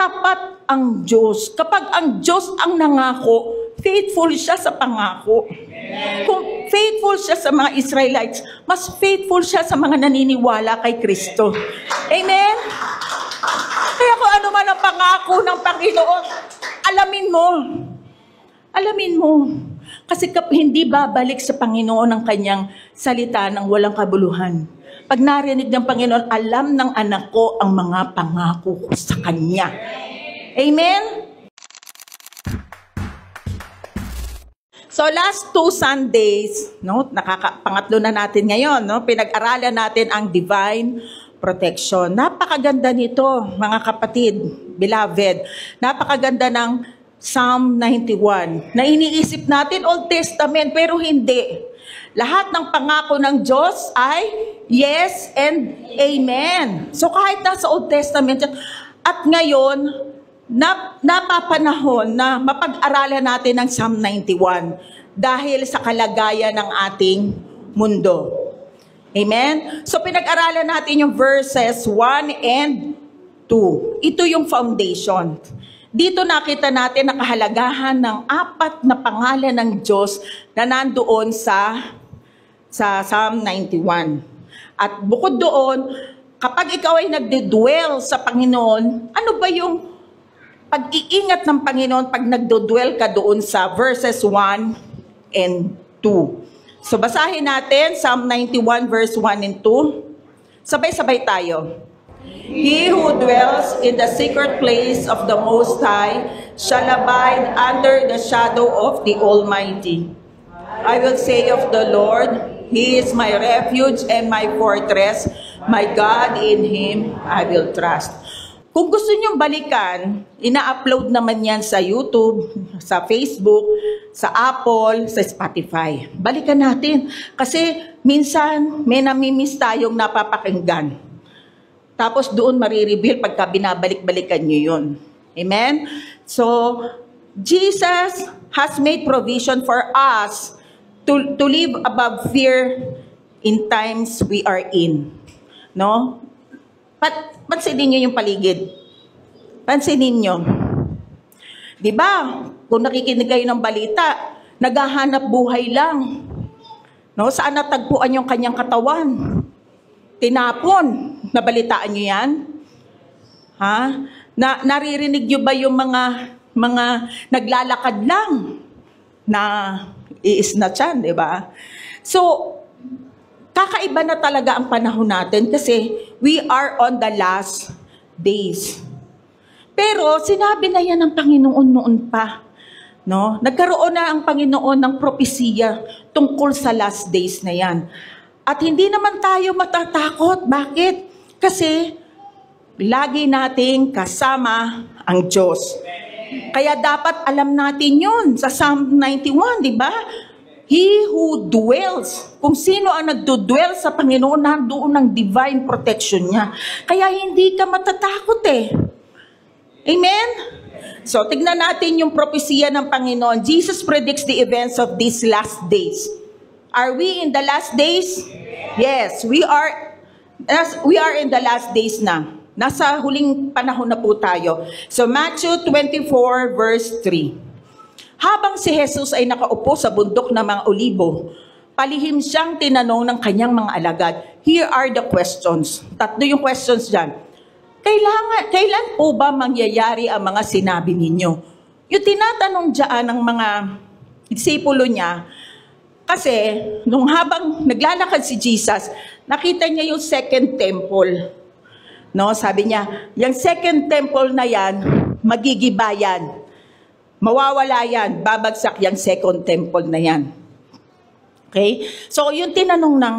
tapat ang Diyos. Kapag ang Diyos ang nangako, faithful siya sa pangako. Kung faithful siya sa mga Israelites, mas faithful siya sa mga naniniwala kay Kristo. Amen? Kaya kung ano man ang pangako ng Panginoon, alamin mo. Alamin mo. Kasi hindi babalik sa Panginoon ang kanyang salita ng walang kabuluhan. Pag narinig ng Panginoon, alam ng anak ko ang mga pangako ko sa Kanya. Amen? So last 2 Sundays, no, pangatlo na natin ngayon, no, pinag-aralan natin ang divine protection. Napakaganda nito, mga kapatid, beloved. Napakaganda ng Psalm 91. Na iniisip natin Old Testament, pero hindi. Lahat ng pangako ng Diyos ay yes and amen. So kahit nasa Old Testament, at ngayon, napapanahon na mapag-aralan natin ang Psalm 91 dahil sa kalagayan ng ating mundo. Amen? So pinag-aralan natin yung verses 1 and 2. Ito yung foundation. Dito nakita natin ang kahalagahan ng 4 na pangalan ng Diyos na nandoon sa Psalm 91. At bukod doon, kapag ikaw ay nagdedwell sa Panginoon, ano ba yung pag-iingat ng Panginoon pag nagdodwell ka doon sa verses 1 and 2? So basahin natin Psalm 91 verse 1 and 2. Sabay-sabay tayo. He who dwells in the secret place of the Most High shall abide under the shadow of the Almighty. I will say of the Lord, He is my refuge and my fortress, my God, in Him I will trust. Kung gusto niyong balikan, ina-upload naman yan sa YouTube, sa Facebook, sa Apple, sa Spotify. Balikan natin. Kasi minsan may namimiss tayong napapakinggan. Tapos doon marireveal pagka binabalik-balikan niyo yun. Amen? So, Jesus has made provision for us to live above fear in times we are in. No? Pansinin niyo yung paligid. Pansinin niyo. Di ba? Kung nakikinig kayo ng balita, naghahanap buhay lang. No? Saan natagpuan yung kanyang katawan? Tinapon. Nabalitaan niyo yan? Ha? Naririnig niyo ba yung mga naglalakad lang na iisnatchan, di ba? So, kakaiba na talaga ang panahon natin kasi we are on the last days. Pero sinabi na yan ng Panginoon noon pa. No? Nagkaroon na ang Panginoon ng propesiya tungkol sa last days na yan. At hindi naman tayo matatakot. Bakit? Kasi lagi nating kasama ang Diyos. Kaya dapat alam natin yun sa Psalm 91, di ba? He who dwells, kung sino ang nagdudwell sa Panginoon, nandoon ang divine protection niya. Kaya hindi ka matatakot eh. Amen? So, tignan natin yung propesiya ng Panginoon. Jesus predicts the events of these last days. Are we in the last days? Yes, we are in the last days na. Nasa huling panahon na po tayo. So, Matthew 24 verse 3. Habang si Jesus ay nakaupo sa bundok ng mga olibo, palihim siyang tinanong ng kanyang mga alagad. Here are the questions. 3 yung questions dyan. Kailan po ba mangyayari ang mga sinabi ninyo? Yung tinatanong dyan ng mga disipulo niya, kasi nung habang naglalakad si Jesus, nakita niya yung second temple. No, sabi niya, yung second temple na yan, magigiba yan. Mawawala yan, babagsak yung second temple na yan. Okay? So, yung tinanong ng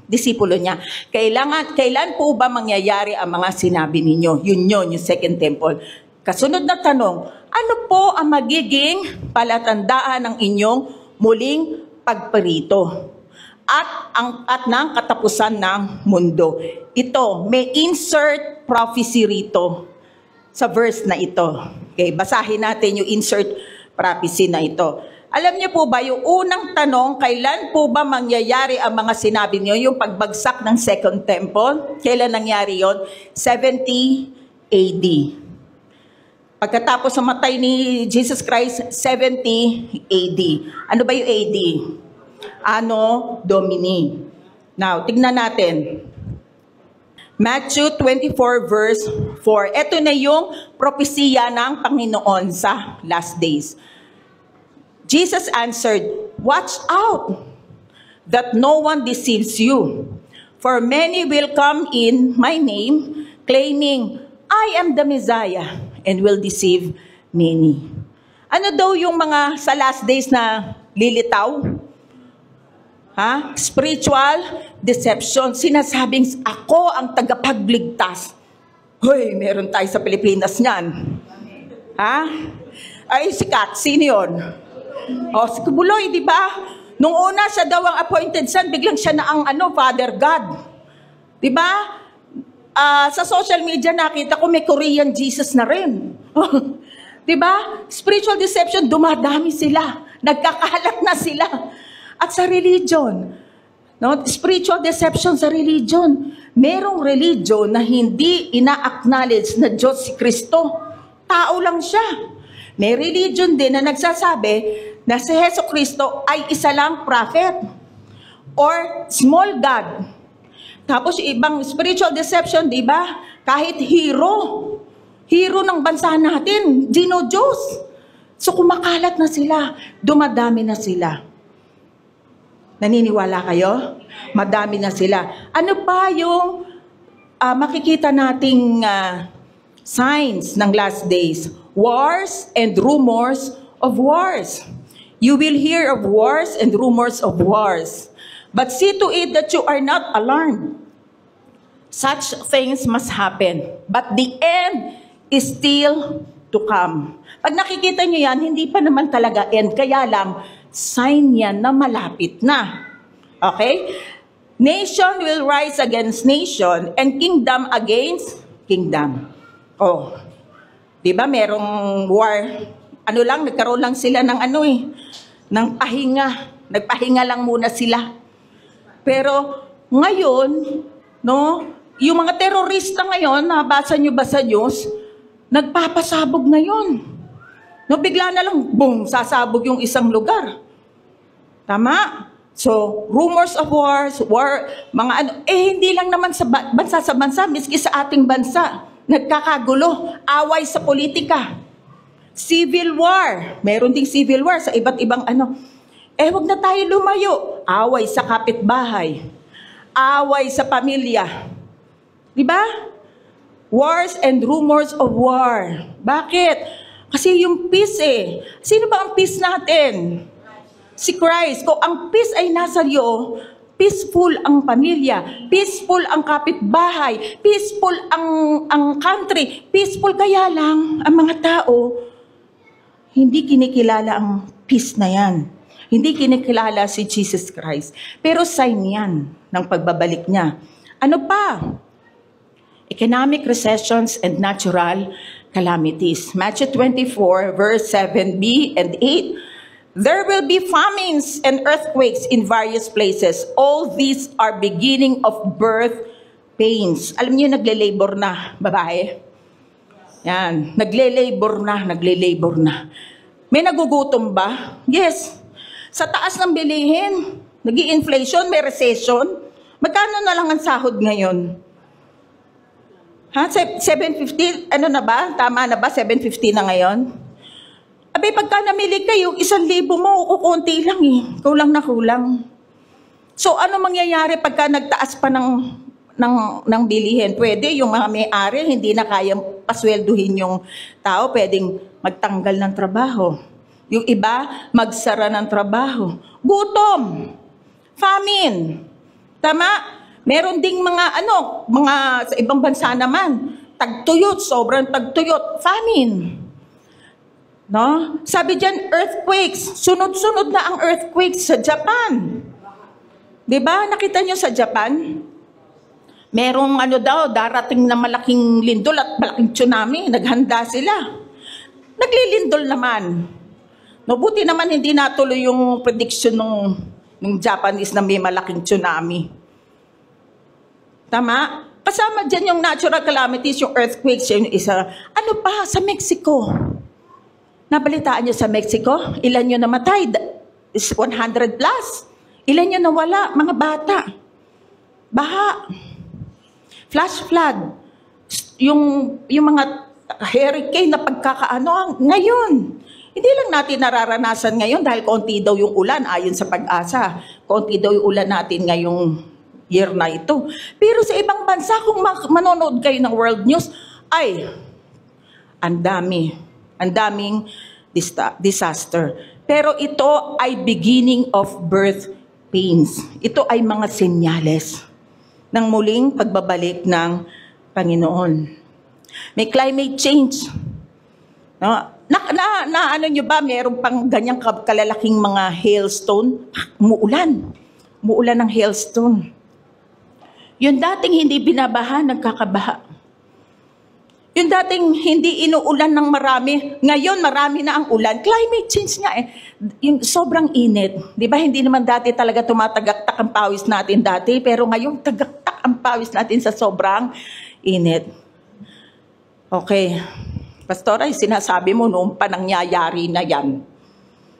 disipulo niya, kailan po ba mangyayari ang mga sinabi ninyo? Yun, yung second temple. Kasunod na tanong, ano po ang magiging palatandaan ng inyong muling pagparito? At ng katapusan ng mundo. Ito, may insert prophecy rito sa verse na ito. Okay, basahin natin yung insert prophecy na ito. Alam niyo po ba, yung unang tanong, kailan po ba mangyayari ang mga sinabi niyo, yung pagbagsak ng second temple? Kailan nangyari yon? 70 AD. Pagkatapos namatay ni Jesus Christ, 70 AD. Ano ba yung AD? Anno Domini. Now, tignan natin. Matthew 24 verse 4. Ito na yung propesiya ng Panginoon sa last days. Jesus answered, "Watch out that no one deceives you. For many will come in my name, claiming, I am the Messiah, and will deceive many." Ano daw yung mga sa last days na lilitaw? Spiritual deception. Sinasabing, ako ang tagapagligtas. Hoy, meron tayo sa Pilipinas niyan. Ay, sikat. Sino yun? Si Kubuloy, di ba? Nung una, siya daw ang appointed son, biglang siya na ang Father God. Di ba? Sa social media nakita ko may Korean Jesus na rin. Di ba? Spiritual deception, dumadami sila. Nagkakalat na sila. At sa religion, spiritual deception sa religion. Merong religion na hindi ina-acknowledge na Diyos si Kristo. Tao lang siya. May religion din na nagsasabi na si Hesus Kristo ay isa lang prophet or small God. Tapos ibang spiritual deception, di ba? Kahit hero ng bansa natin, Diyos. So kumakalat na sila, dumadami na sila. Naniniwala kayo? Madami na sila. Ano pa yung makikita nating signs ng last days? Wars and rumors of wars. You will hear of wars and rumors of wars. But see to it that you are not alarmed. Such things must happen. But the end is still to come. Pag nakikita nyo yan, hindi pa naman talaga end. Kaya lang, sign yan na malapit na. Okay? Nation will rise against nation and kingdom against kingdom. Di ba merong war? Nagkaroon lang sila ng ng pahinga. Nagpahinga lang muna sila. Pero ngayon, yung mga terorista ngayon, nabasa nyo ba sa news, nagpapasabog ngayon. Bigla na lang, boom, sasabog yung isang lugar. Tama? So, rumors of wars, hindi lang naman sa bansa, miski sa ating bansa, nagkakagulo, away sa politika. Civil war, meron ding civil war sa iba't ibang wag na tayo lumayo. Away sa kapitbahay, away sa pamilya. Di ba? Wars and rumors of war. Bakit? Kasi yung peace Sino ba ang peace natin? Si Christ. Kung ang peace ay nasa iyo, peaceful ang pamilya, peaceful ang kapitbahay, peaceful ang country, peaceful. Kaya lang, ang mga tao, hindi kinikilala ang peace na yan. Hindi kinikilala si Jesus Christ. Pero sign yan ng pagbabalik niya. Ano pa? Economic recessions and natural calamities. Matthew 24, verse 7b and 8. There will be famines and earthquakes in various places. All these are beginning of birth pains. Alam niyo, nagle-labor na, babae. Yan, nagle-labor na. May nagugutom ba? Yes. Sa taas ng bilihin, nag-i-inflation, may recession. Magkano na lang ang sahod ngayon? 750, na ba? Tama na ba? 750 na ngayon? Abay, pagka namili kayo, 1,000 mo, kukunti lang Kulang na kulang. So, ano mangyayari pagka nagtaas pa ng bilihin? Pwede, yung mga may-ari, hindi na kayang paswelduhin yung tao, pwedeng magtanggal ng trabaho. Yung iba, magsara ng trabaho. Gutom. Famine. Tama? Meron ding mga sa ibang bansa naman, tagtuyot, sobrang tagtuyot, famine. Sabi diyan, earthquakes, sunod-sunod na ang earthquakes sa Japan. 'Di ba? Nakita niyo sa Japan? Merong darating na malaking lindol at malaking tsunami, naghanda sila. Naglilindol naman. Buti naman hindi natuloy yung prediction ng Japanese na may malaking tsunami. Tama? Kasama dyan yung natural calamities, yung earthquakes, yung isa. Ano pa, sa Mexico? Nabalitaan nyo sa Mexico? Ilan yung namatay? Is 100 plus. Ilan yung nawala? Mga bata. Baha. Flash flood. Yung mga hurricane na pagkakaano, ngayon. Hindi lang natin nararanasan ngayon dahil konti daw yung ulan ayon sa Pag-asa. Konti daw yung ulan natin ngayong year na ito. Pero sa ibang bansa, kung manonood kayo ng world news, ay, ang daming disaster. Pero ito ay beginning of birth pains. Ito ay mga senyales ng muling pagbabalik ng Panginoon. May climate change. No? Ano nyo ba, meron pang ganyang kalalaking mga hailstone? Umuulan ng hailstone. Yung dating hindi binabaha, nagkakabaha. Yung dating hindi inuulan ng marami, ngayon marami na ang ulan. Climate change nga eh. Yung sobrang init. Di ba hindi naman dati talaga tumatagaktak ang pawis natin dati, pero ngayon tagaktak ang pawis natin sa sobrang init. Okay. Pastora, sinasabi mo noong pa nangyayari na yan.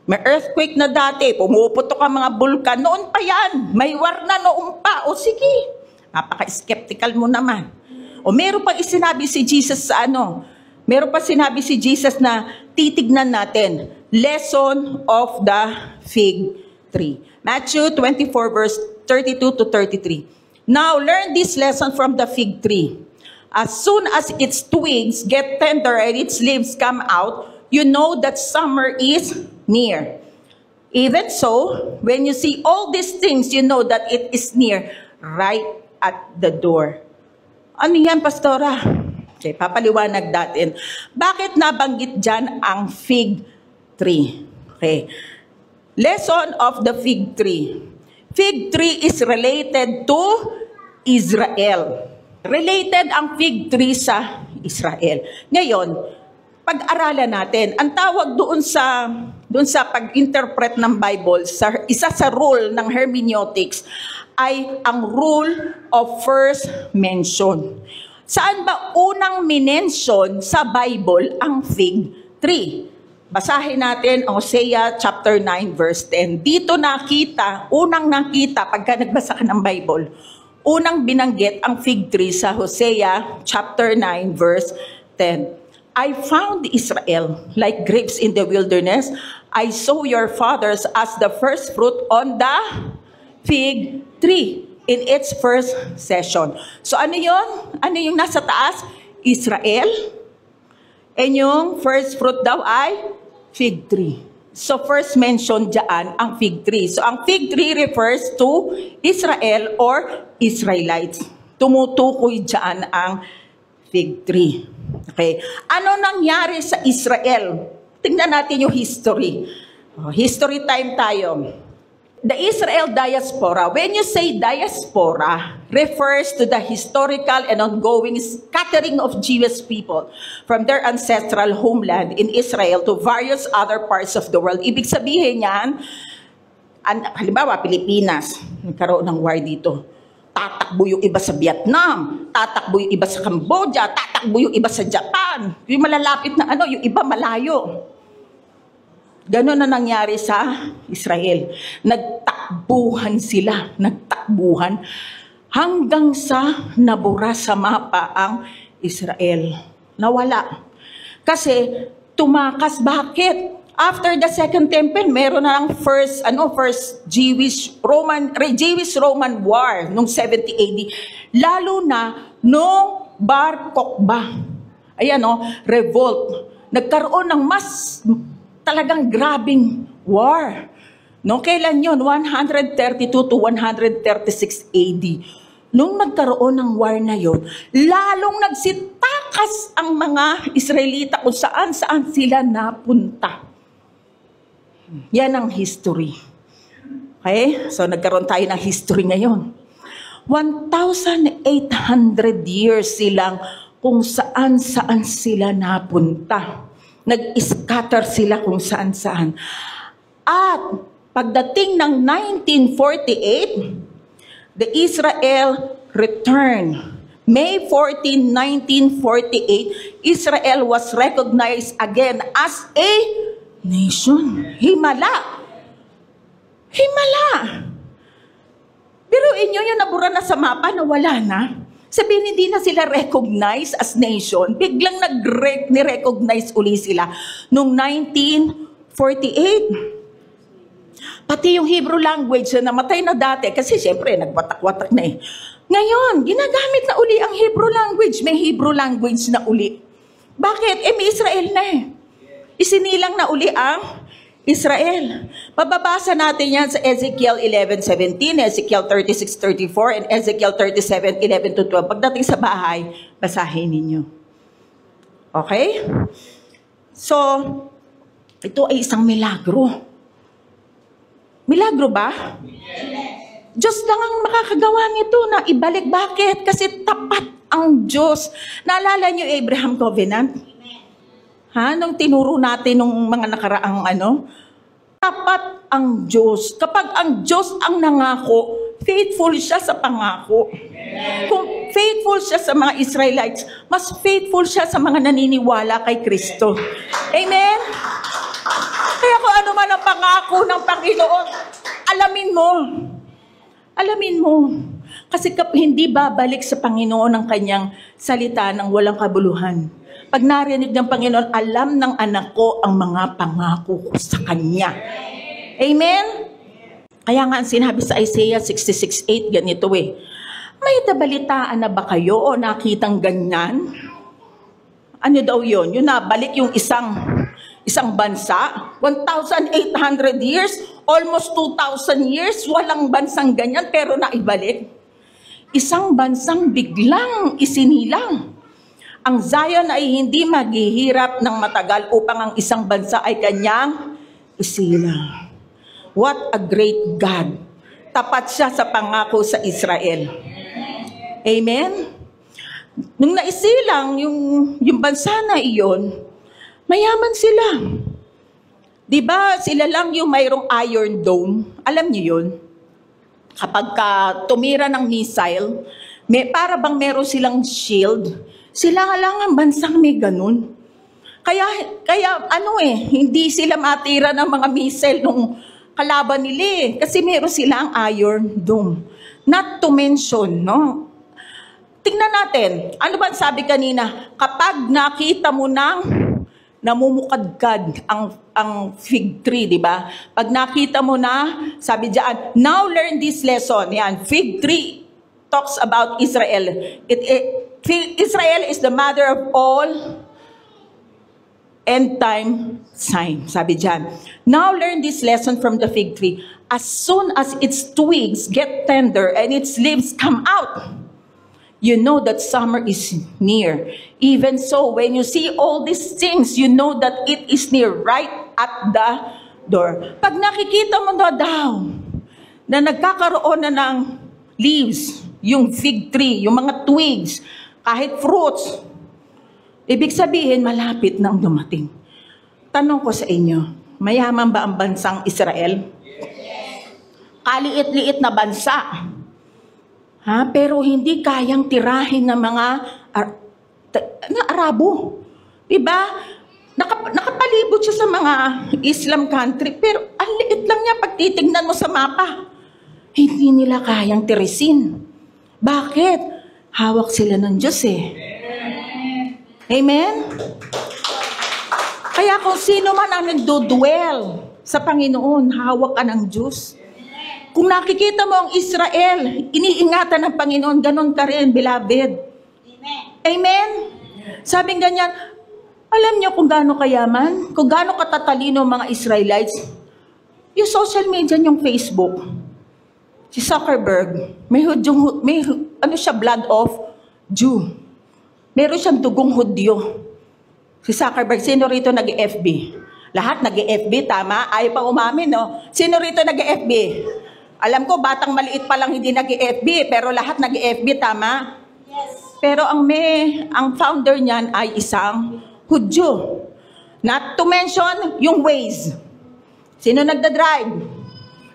May earthquake na dati, pumuputok ang mga bulkan, noon pa yan. May war na noon pa. O sige. Napaka-skeptical mo naman. O meron pang isinabi si Jesus sa meron pa sinabi si Jesus na titignan natin. Lesson of the fig tree. Matthew 24 verse 32 to 33. Now learn this lesson from the fig tree. As soon as its twigs get tender and its leaves come out, you know that summer is near. Even so, when you see all these things, you know that it is near, right at the door. Ano yan, Pastora? Okay, papaliwanag natin. Bakit nabanggit dyan ang fig tree? Okay. Lesson of the fig tree. Fig tree is related to Israel. Related ang fig tree sa Israel. Ngayon, pag-aralan natin, ang tawag doon sa pag-interpret ng Bible, isa sa rule ng hermeneutics, ay ang rule of first mention. Saan ba unang minention sa Bible ang fig tree? Basahin natin ang Hosea chapter 9 verse 10. Dito unang nakita pagka nagbasa ka ng Bible, unang binanggit ang fig tree sa Hosea chapter 9 verse 10. I found Israel like grapes in the wilderness. I saw your fathers as the first fruit on the fig tree in its first session. So ano yun? Ano yung nasa taas? Israel. And yung first fruit daw ay fig tree. So first mention dyan ang fig tree. So ang fig tree refers to Israel or Israelites. Tumutukoy dyan ang fig tree. Okay. Ano nangyari sa Israel? Tingnan natin yung history. History time tayo. The Israel diaspora, when you say diaspora, refers to the historical and ongoing scattering of Jewish people from their ancestral homeland in Israel to various other parts of the world. Ibig sabihin yan, halimbawa, Pilipinas, nagkaroon ng war dito. Tatakbo yung iba sa Vietnam, tatakbo yung iba sa Cambodia, tatakbo yung iba sa Japan. Yung malalapit na yung iba malayo. Ganon na nangyari sa Israel. Nagtakbuhan sila, hanggang sa nabura sa mapa ang Israel. Nawala. Kasi tumakas. Bakit? After the Second Temple, meron na ang first Jewish-Roman War noong 70 AD. Lalo na noong Bar Kokhba. Revolt. Nagkaroon ng talagang grabing war. No, kailan yun? 132 to 136 AD. Nung nagkaroon ng war na yun, lalong nagsitakas ang mga Israelita kung saan-saan sila napunta. Yan ang history. Okay? So nagkaroon tayo ng history ngayon. 1,800 years silang kung saan-saan sila napunta. Nag-scatter sila kung saan-saan. At pagdating ng 1948, the Israel returned. May 14, 1948, Israel was recognized again as a nation. Himala. Biruin nyo yung nabura na sa mapa na wala na. Sabihin, hindi na sila recognized as nation. Biglang ni-recognize uli sila noong 1948. Pati yung Hebrew language na namatay na dati, kasi siyempre nagwatak-watak na eh. Ngayon, ginagamit na uli ang Hebrew language. May Hebrew language na uli. Bakit? May Israel na eh. Isinilang na uli ang Israel. Pababasa natin yan sa Ezekiel 11:17, Ezekiel 36:34, and Ezekiel 37:11-12. Pagdating sa bahay, basahin ninyo. Okay? So, ito ay isang milagro. Milagro ba? Diyos lang ang makakagawa nito na ibalik. Bakit? Kasi tapat ang Diyos. Naalala niyo Abraham Covenant? Nung tinuro natin nung mga nakaraang tapat ang Diyos. Kapag ang Diyos ang nangako, faithful siya sa pangako. Kung faithful siya sa mga Israelites, mas faithful siya sa mga naniniwala kay Kristo. Amen? Kaya kung ano man ang pangako ng Panginoon, alamin mo. Alamin mo. Kasi hindi babalik sa Panginoon ang kanyang salita ng walang kabuluhan. Pag narinig ng Panginoon, alam ng anak ko ang mga pangako ko sa Kanya. Amen? Kaya nga ang sinabi sa Isaiah 66:8, ganito eh. May nabalitaan na ba kayo o nakitang ganyan? Ano daw yun? Yung nabalik yung isang bansa? 1,800 years? Almost 2,000 years? Walang bansang ganyan pero naibalik? Isang bansang biglang isinilang. Ang Zion ay hindi maghihirap ng matagal upang ang isang bansa ay kanyang isilang. What a great God. Tapat siya sa pangako sa Israel. Amen? Nung naisilang yung bansa na iyon, mayaman sila. Diba sila lang yung mayroong Iron Dome? Alam niyo yun? Kapag tumira ng missile, para bang meron silang shield, sila lang ang bansang may ganun. Kaya hindi sila matira ng mga missile nung kalaban nila eh. Kasi meron silang Iron Dome. Not to mention, no? Tingnan natin, ano ba sabi kanina? Kapag nakita mo nang namumukadkad ang fig tree, di ba? Pag nakita mo na, sabi diyan, now learn this lesson. Yan, fig tree talks about Israel. Israel is the mother of all end time sign. Sabi diyan, now learn this lesson from the fig tree. As soon as its twigs get tender and its leaves come out, you know that summer is near. Even so, when you see all these things, you know that it is near, right at the door. Pag nakikita mo na daw na nagkakaroon na ng leaves, yung fig tree, yung mga twigs, kahit fruits, ibig sabihin malapit nang dumating. Tanong ko sa inyo, mayaman ba ang bansang Israel? Kaliit-liit na bansa. Pero hindi kayang tirahin ng mga Arabo. Diba? Nakapalibot siya sa mga Islam country, pero ang liit lang niya pag titignan mo sa mapa. Hindi nila kayang tirisin. Bakit? Hawak sila ng Diyos eh. Amen? Kaya kung sino man ang nagdodwell sa Panginoon, hawak ka ng Diyos. Kung nakikita mo ang Israel, iniingatan ng Panginoon, ganon ka rin, beloved. Amen? Amen? Sabing ganyan, alam niyo kung gaano kayaman, kung gaano katatalino mga Israelites, yung social media, yung Facebook, si Zuckerberg, may blood of Jew. Meron siyang dugong Hudyo. Si Zuckerberg, sino rito nag-FB? Lahat nag-FB, tama? Ayaw pa umamin, no? Sino rito nag-FB? Alam ko, batang maliit pa lang hindi nag-FB, pero lahat nag-FB, tama? Yes. Pero ang founder niyan ay isang Hudyo. Not to mention, yung Waze. Sino nagda-drive?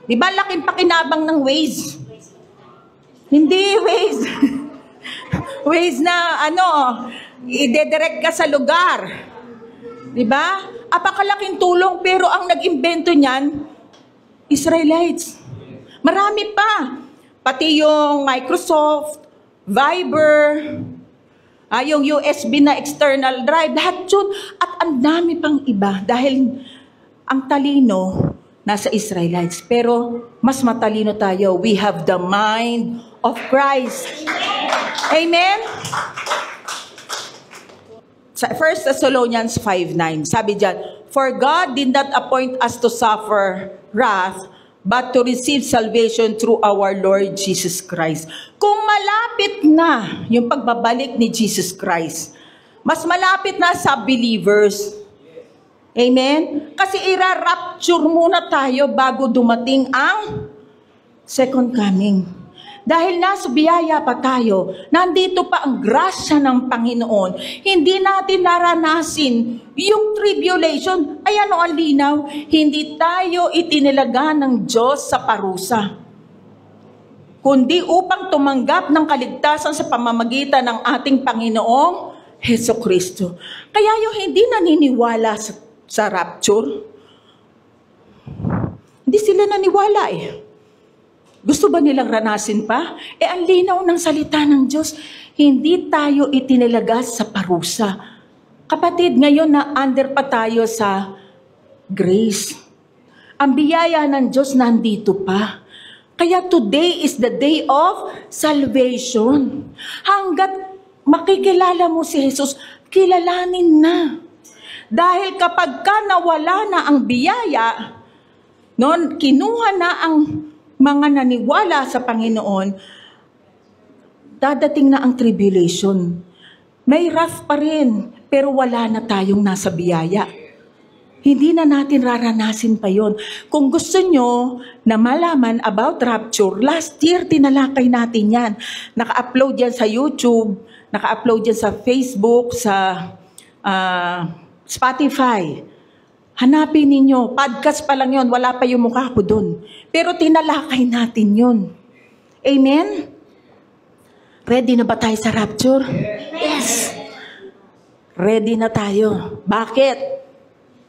Di ba laking pakinabang ng Waze? Hindi Waze. ways na i-direct ka sa lugar. Diba? Apakalaking tulong, pero ang nag-imbento niyan, Israelites. Marami pa. Pati yung Microsoft, Viber, yung USB na external drive, lahat yun. At ang dami pang iba dahil ang talino nasa Israelites. Pero mas matalino tayo. We have the mind of Christ. Amen? Sa 1 Thessalonians 5:9, sabi diyan, "For God did not appoint us to suffer wrath, but to receive salvation through our Lord Jesus Christ." Kung malapit na yung pagbabalik ni Jesus Christ, mas malapit na sa believers. Amen? Kasi ira-rapture muna tayo bago dumating ang second coming. Dahil nasa biyaya pa tayo, nandito pa ang grasya ng Panginoon, hindi natin naranasin yung tribulation. Ayan o, ang linaw, hindi tayo itinilaga ng Diyos sa parusa, kundi upang tumanggap ng kaligtasan sa pamamagitan ng ating Panginoong Hesukristo. Kaya yung hindi naniniwala sa rapture, hindi sila naniwala Gusto ba nilang ranasin pa? Ang linaw ng salita ng Diyos, hindi tayo itinilaga sa parusa. Kapatid, ngayon na under pa tayo sa grace. Ang biyaya ng Diyos nandito pa. Kaya today is the day of salvation. Hanggat makikilala mo si Jesus, kilalanin na. Dahil kapag ka nawala na ang biyaya, kinuha na ang mga naniwala sa Panginoon, dadating na ang tribulation. May wrath pa rin, pero wala na tayong nasa biyaya. Hindi na natin raranasin pa yon. Kung gusto nyo na malaman about rapture, last year tinalakay natin yan. Naka-upload yan sa YouTube, naka-upload yan sa Facebook, sa Spotify. Hanapin ninyo, podcast pa lang yon, wala pa yung mukha ko dun. Pero tinalakay natin yun. Amen? Ready na ba tayo sa rapture? Yes! Ready na tayo. Bakit?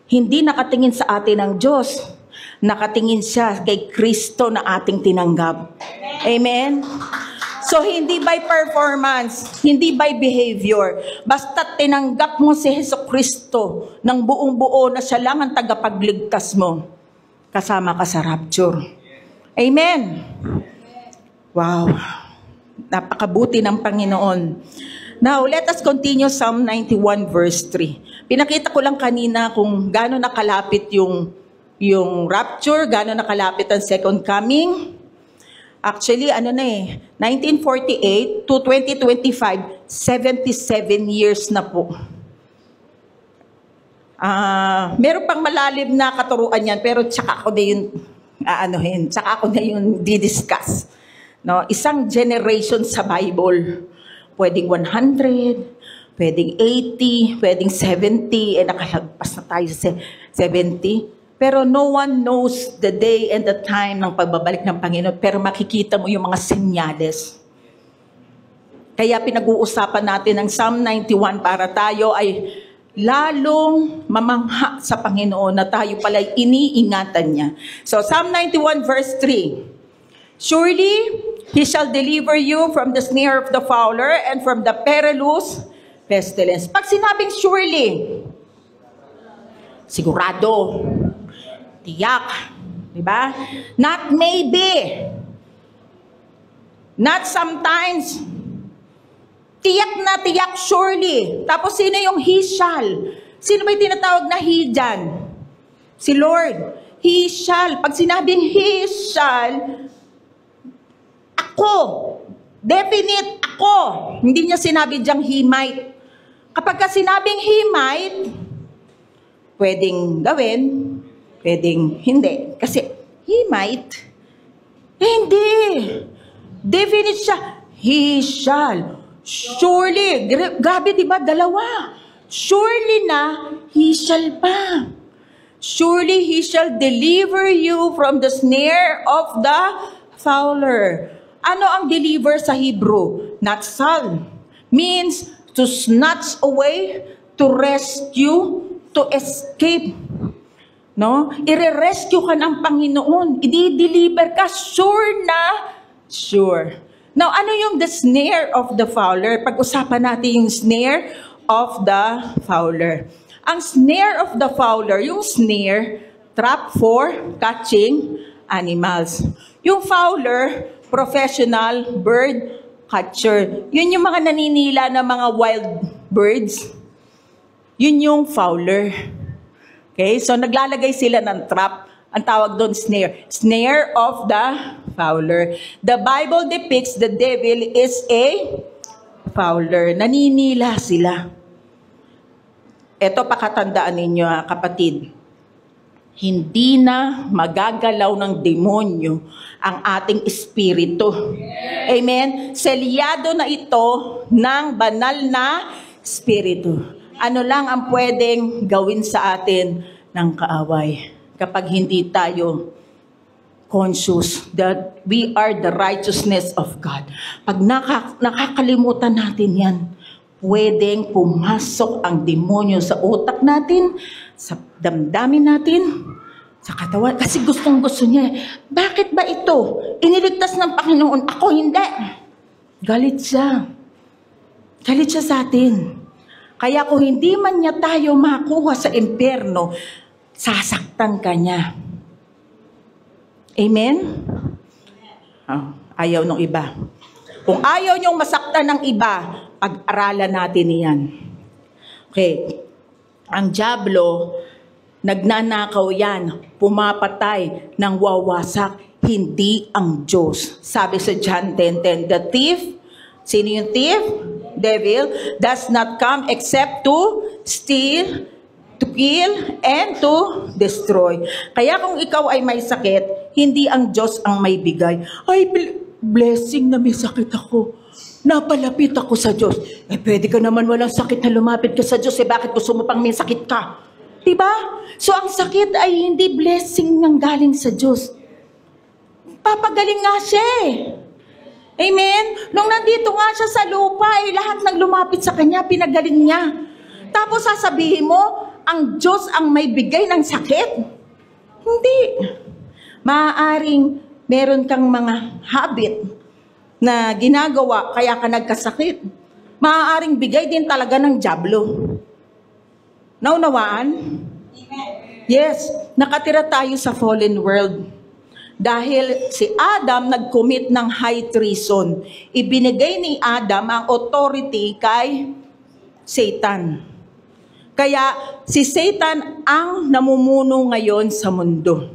Hindi nakatingin sa atin ang Diyos. Nakatingin siya kay Kristo na ating tinanggap. Amen? So, hindi by performance, hindi by behavior. Basta tinanggap mo si Hesukristo ng buong buo na siya lang ang tagapagligtas mo, kasama ka sa rapture. Amen? Wow. Napakabuti ng Panginoon. Now, let us continue Psalm 91 verse 3. Pinakita ko lang kanina kung gaano nakalapit yung rapture, gaano nakalapit ang second coming. Actually, 1948 to 2025, 77 years na po. Meron pang malalim na katuruan yan, pero tsaka ako na yun didiscuss. No? Isang generation sa Bible, pwedeng 100, pwedeng 80, pwedeng 70, nakalagpas na tayo sa 70. Pero no one knows the day and the time ng pagbabalik ng Panginoon. Pero makikita mo yung mga senyales. Kaya pinag-uusapan natin ang Psalm 91 para tayo ay lalong mamangha sa Panginoon na tayo pala'y iniingatan niya. So Psalm 91 verse 3. Surely, He shall deliver you from the snare of the fowler and from the perilous pestilence. Pag sinabing surely, sigurado, tiyak, di ba? Not maybe. Not sometimes. Tiyak na tiyak, surely. Tapos sino yung He shall? Sino ba yung tinatawag na He dyan? Si Lord. He shall. Pag sinabing He shall, ako. Definite ako. Hindi niya sinabi dyang He might. Kapag ka sinabing He might, pwedeng gawin, pwedeng hindi. Kasi, He might. Hindi. Definite siya. He shall. Surely. Grabe, diba? Dalawa. Surely na, He shall pa. Surely He shall deliver you from the snare of the fowler. Ano ang deliver sa Hebrew? Natsal. means to snatch away, to rescue, to escape. No? I-rescue ka ng Panginoon. I-deliver ka. Sure na sure. Now, ano yung the snare of the fowler? Pag-usapan natin yung snare of the fowler. Ang snare of the fowler, yung snare, trap for catching animals. Yung fowler, professional bird catcher. Yun yung mga naninila ng mga wild birds. Yun yung fowler. Okay, so naglalagay sila ng trap. Ang tawag doon snare. Snare of the fowler. The Bible depicts the devil is a fowler. Naninila sila. Ito pakatandaan ninyo kapatid. Hindi na magagalaw ng demonyo ang ating espiritu. Amen? Selyado na ito ng banal na espiritu. Ano lang ang pwedeng gawin sa atin ng kaaway kapag hindi tayo conscious that we are the righteousness of God. Pag nakakalimutan natin yan, pwedeng pumasok ang demonyo sa utak natin, sa damdamin natin, sa katawan. Kasi gustong-gusto niya. Bakit ba ito? Iniligtas ng Panginoon. Ako hindi. Galit siya. Galit siya sa atin. Kaya kung hindi man niya tayo makuha sa impyerno, sasaktan ka niya. Amen? Ayaw ng iba. Kung ayaw niyong masaktan ng iba, pag-aralan natin iyan. Okay. Ang dyablo, nagnanakaw yan, pumapatay ng wawasak, hindi ang Diyos. Sabi sa John 10:10, the thief, sino yung thief? Devil, does not come except to steal, to kill, and to destroy. Kaya kung ikaw ay may sakit, hindi ang Diyos ang may bigay. Ay, blessing na may sakit ako. Napalapit ako sa Diyos. Pwede ka naman walang sakit na lumapit ka sa Diyos. Bakit gusto mo pang may sakit ka? Diba? So, ang sakit ay hindi blessing ng galing sa Diyos. Papagaling nga siya eh. Amen? Nung nandito nga siya sa lupa, lahat ng lumapit sa kanya, pinagaling niya. Tapos sasabihin mo, ang Diyos ang may bigay ng sakit? Hindi. Maaaring meron kang mga habit na ginagawa kaya ka nagkasakit. Maaaring bigay din talaga ng dyablo. Naunawaan? Amen. Yes, nakatira tayo sa fallen world. Dahil si Adam nag-commit ng high treason. Ibinigay ni Adam ang authority kay Satan. Kaya si Satan ang namumuno ngayon sa mundo.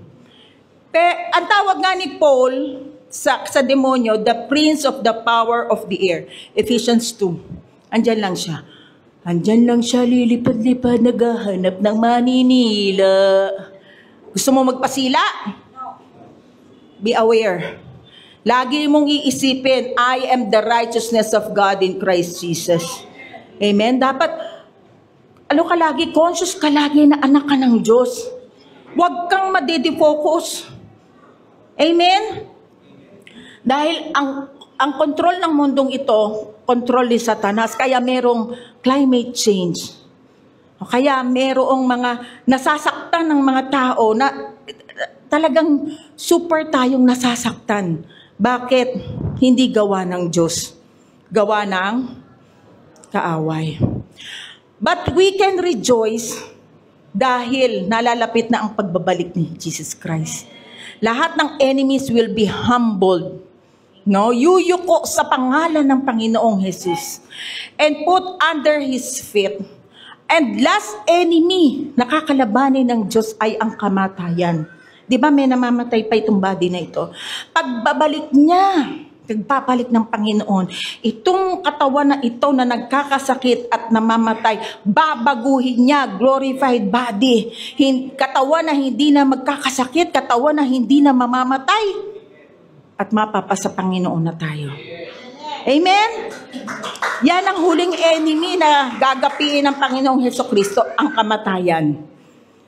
Ang tawag nga ni Paul sa demonyo, the prince of the power of the air. Ephesians 2. Andyan lang siya. Andyan lang siya, lilipad-lipad, naghahanap ng maninila. Gusto mo magpasila? Be aware. Lagi mong iisipin, I am the righteousness of God in Christ Jesus. Amen? Dapat, ka lagi, conscious ka lagi na anak ka ng Diyos. Huwag kang madidifocus. Amen? Dahil ang control ng mundong ito, control ni Satanas, kaya merong climate change. Kaya merong mga nasasaktan ng mga tao na talagang super tayong nasasaktan. Bakit? Hindi gawa ng Diyos. Gawa ng kaaway. But we can rejoice dahil nalalapit na ang pagbabalik ni Jesus Christ. Lahat ng enemies will be humbled. No, yuyuko sa pangalan ng Panginoong Jesus and put under His feet. And last enemy na kakalabanin ng Diyos ay ang kamatayan. Di ba may namamatay pa itong body na ito? Pagbabalik niya, pagpapalit ng Panginoon, itong katawan na ito na nagkakasakit at namamatay, babaguhin niya, glorified body. Katawan na hindi na magkakasakit, katawan na hindi na mamamatay. At mapapasa Panginoon na tayo. Amen? Yan ang huling enemy na gagapiin ng Panginoong Hesukristo, ang kamatayan.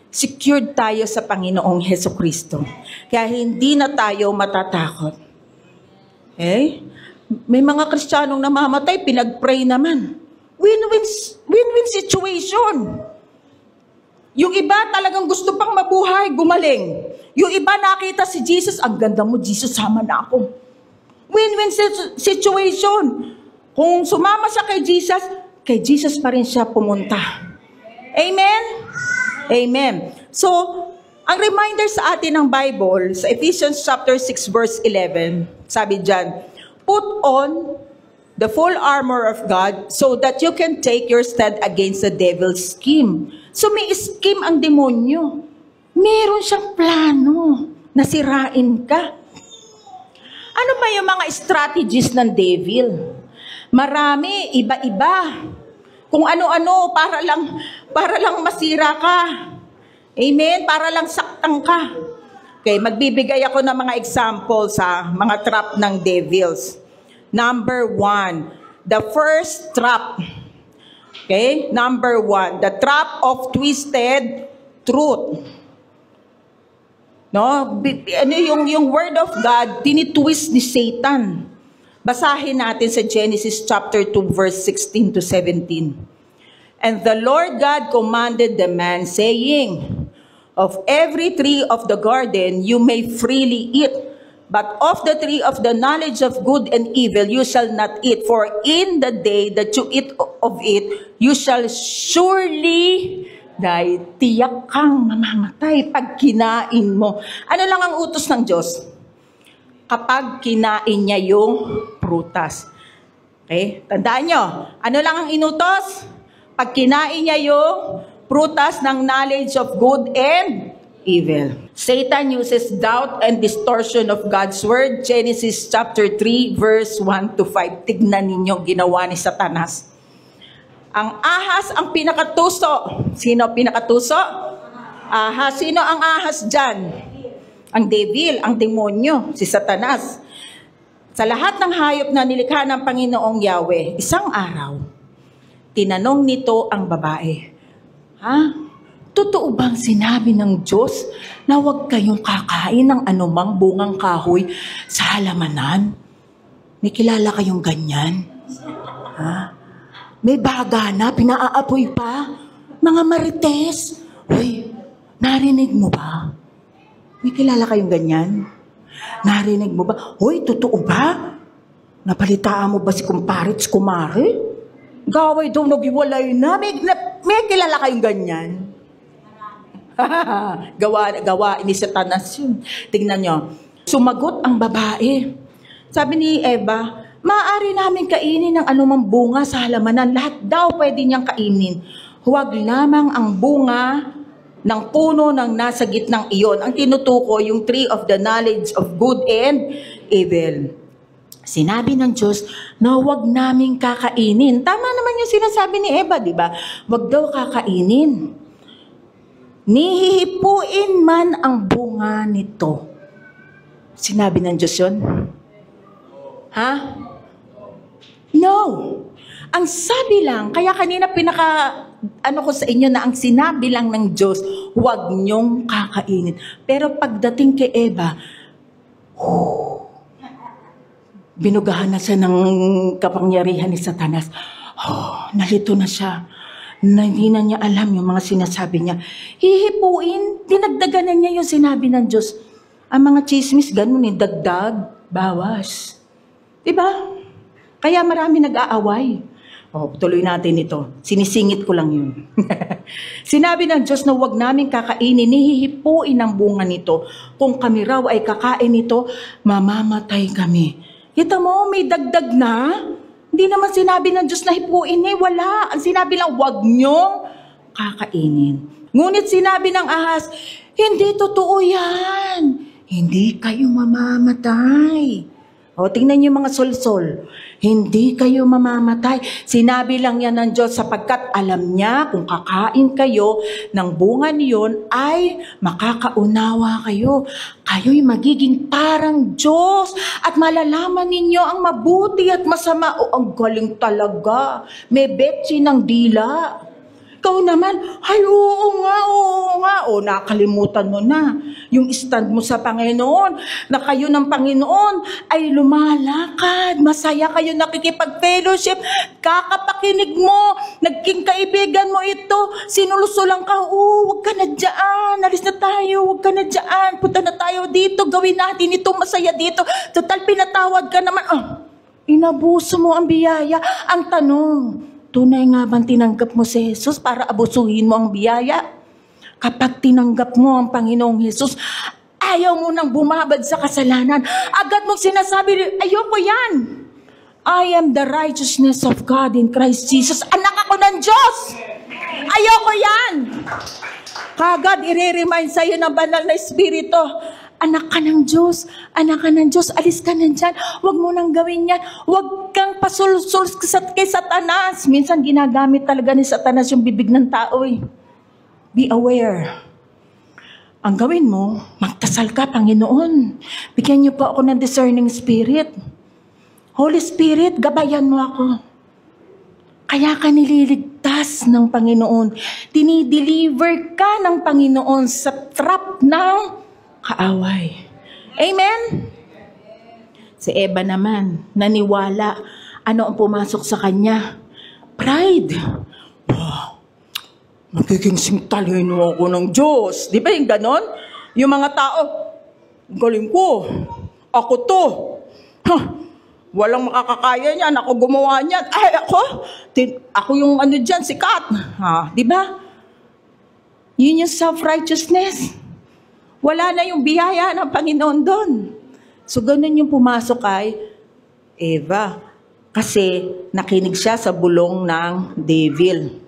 Secured tayo sa Panginoong Hesukristo. Kaya hindi na tayo matatakot. Okay? May mga Kristiyanong namamatay, pinag-pray naman. Win-win situation. Yung iba talagang gusto pang mabuhay, gumaling. Yung iba nakita si Jesus, ang ganda mo, Jesus, sama na ako. Win-win situation. Kung sumama siya kay Jesus pa rin siya pumunta. Amen? Amen. So, ang reminder sa atin ng Bible, sa Ephesians chapter 6 verse 11, sabi dyan, put on the full armor of God so that you can take your stand against the devil's scheme. So may scheme ang demonyo. Meron siyang plano na sirain ka. Ano ba yung mga strategies ng devil? Marami, iba-iba. Kung ano-ano, para lang masira ka. Amen? Para lang saktan ka. Okay, magbibigay ako ng mga example sa mga trap ng devils. Number 1, the first trap. Okay? Number 1, the trap of twisted truth. No? Ano yung word of God, tinitwist ni Satan. Basahin natin sa Genesis chapter 2 verse 16 to 17. And the Lord God commanded the man, saying, of every tree of the garden you may freely eat, but of the tree of the knowledge of good and evil you shall not eat, for in the day that you eat of it, you shall surely die. Tiyak kang mamamatay pag kinain mo. Ano lang ang utos ng Diyos? Kapag kinain niya yung prutas. Okay? Tandaan nyo, ano lang ang inutos? Pag kinain niya yung prutas ng knowledge of good and evil. Satan uses doubt and distortion of God's word. Genesis chapter 3 verse 1 to 5. Tignan ninyo ginawa ni Satanas. Ang ahas ang pinakatuso. Sino pinakatuso? Ahas. Sino ang ahas dyan? Ang devil, ang demonyo, si Satanas. Sa lahat ng hayop na nilikha ng Panginoong Yahweh, isang araw, tinanong nito ang babae, totoo bang sinabi ng Diyos na huwag kayong kakain ng anumang bungang kahoy sa halamanan? May kilala kayong ganyan? May baga na, pinaaapoy pa. Mga marites. Hoy, narinig mo ba? May kilala kayong ganyan? Narinig mo ba? Hoy, totoo ba? Napalitaan mo ba si kumparit, si kumare? Gaway daw, nag-iwalay na. May kilala kayong ganyan? gawa ni Satanas yun. Tingnan nyo. Sumagot ang babae. Sabi ni Eva, maaari namin kainin ng anumang bunga sa halamanan. Lahat daw pwede niyang kainin. Huwag lamang ang bunga ng puno ng nasa gitnang iyon. Ang tinutuko, yung tree of the knowledge of good and evil. Sinabi ng Diyos na huwag naming kakainin. Tama naman yung sinasabi ni Eva, di ba? Huwag daw kakainin. Nihihipuin man ang bunga nito. Sinabi ng Diyos yun? No. Ang sabi lang, kaya kanina ko sa inyo na ang sinabi lang ng Diyos, huwag niyong kakainin. Pero pagdating kay Eva, binugahan na siya ng kapangyarihan ni Satanas. Nalito na siya. Hindi na niya alam yung mga sinasabi niya. Hihipuin, dinagdagan na niya yung sinabi ng Diyos. Ang mga chismis, ganun dagdag, bawas. Diba? Kaya marami nag-aaway. Tuloy natin ito. Sinisingit ko lang yun. Sinabi ng Diyos na huwag namin kakainin, hihihipuin ang bunga nito. Kung kami raw ay kakain nito, mamamatay kami. Kita mo, may dagdag na. Hindi naman sinabi ng Diyos na hipuin wala. Ang sinabi lang, huwag niyong kakainin. Ngunit sinabi ng ahas, hindi totoo yan. Hindi kayo mamamatay. Tingnan niyo mga solsol. Hindi kayo mamamatay. Sinabi lang yan ng Diyos sapagkat alam niya kung kakain kayo ng bunga niyon ay makakaunawa kayo. Kayo'y magiging parang Diyos at malalaman ninyo ang mabuti at masama. Ang galing talaga. May betsi ng dila. Ikaw naman, ay oo nga. O nakalimutan mo na yung stand mo sa Panginoon, na kayo ng Panginoon ay lumalakad, masaya kayo nakikipag-fellowship, kakapakinig mo, naging kaibigan mo ito, sinulusulang ka, huwag ka na dyan, alis na tayo, huwag ka na dyan, punta na tayo dito, gawin natin ito, masaya dito, total pinatawad ka naman, inabuso mo ang biyaya. Ang tanong, tunay nga bang tinanggap mo si Jesus para abusuhin mo ang biyaya? Kapag tinanggap mo ang Panginoong Jesus, ayaw mo nang bumabad sa kasalanan. Agad mong sinasabi, ayoko yan. I am the righteousness of God in Christ Jesus. Anak ako ng Diyos. Ayoko yan. Kagad i-remind sa'yo ng banal na Espiritu, anak ka ng Diyos, anak ka ng Diyos, alis ka na dyan, huwag mo nang gawin yan, huwag kang pasulsul kay Satanas. Minsan ginagamit talaga ni Satanas yung bibig ng tao eh. Be aware. Ang gawin mo, magdasal ka, Panginoon. Bigyan niyo po ako ng discerning spirit. Holy Spirit, gabayan mo ako. Kaya ka nililigtas ng Panginoon. Dinideliver ka ng Panginoon sa trap ng kaaway. Amen? Si Eva naman, naniwala. Ano ang pumasok sa kanya? Pride. Magiging singtalino ako ng Diyos. Di ba yung ganon? Yung mga tao, galing ko. Ako to. Walang makakakaya niyan. Ako gumawa niyan. Ay, ako yung ano dyan, sikat. Di ba? Yun yung self-righteousness. Wala na yung biyaya ng Panginoon doon. So, ganun yung pumasok kay Eva. Kasi nakinig siya sa bulong ng devil.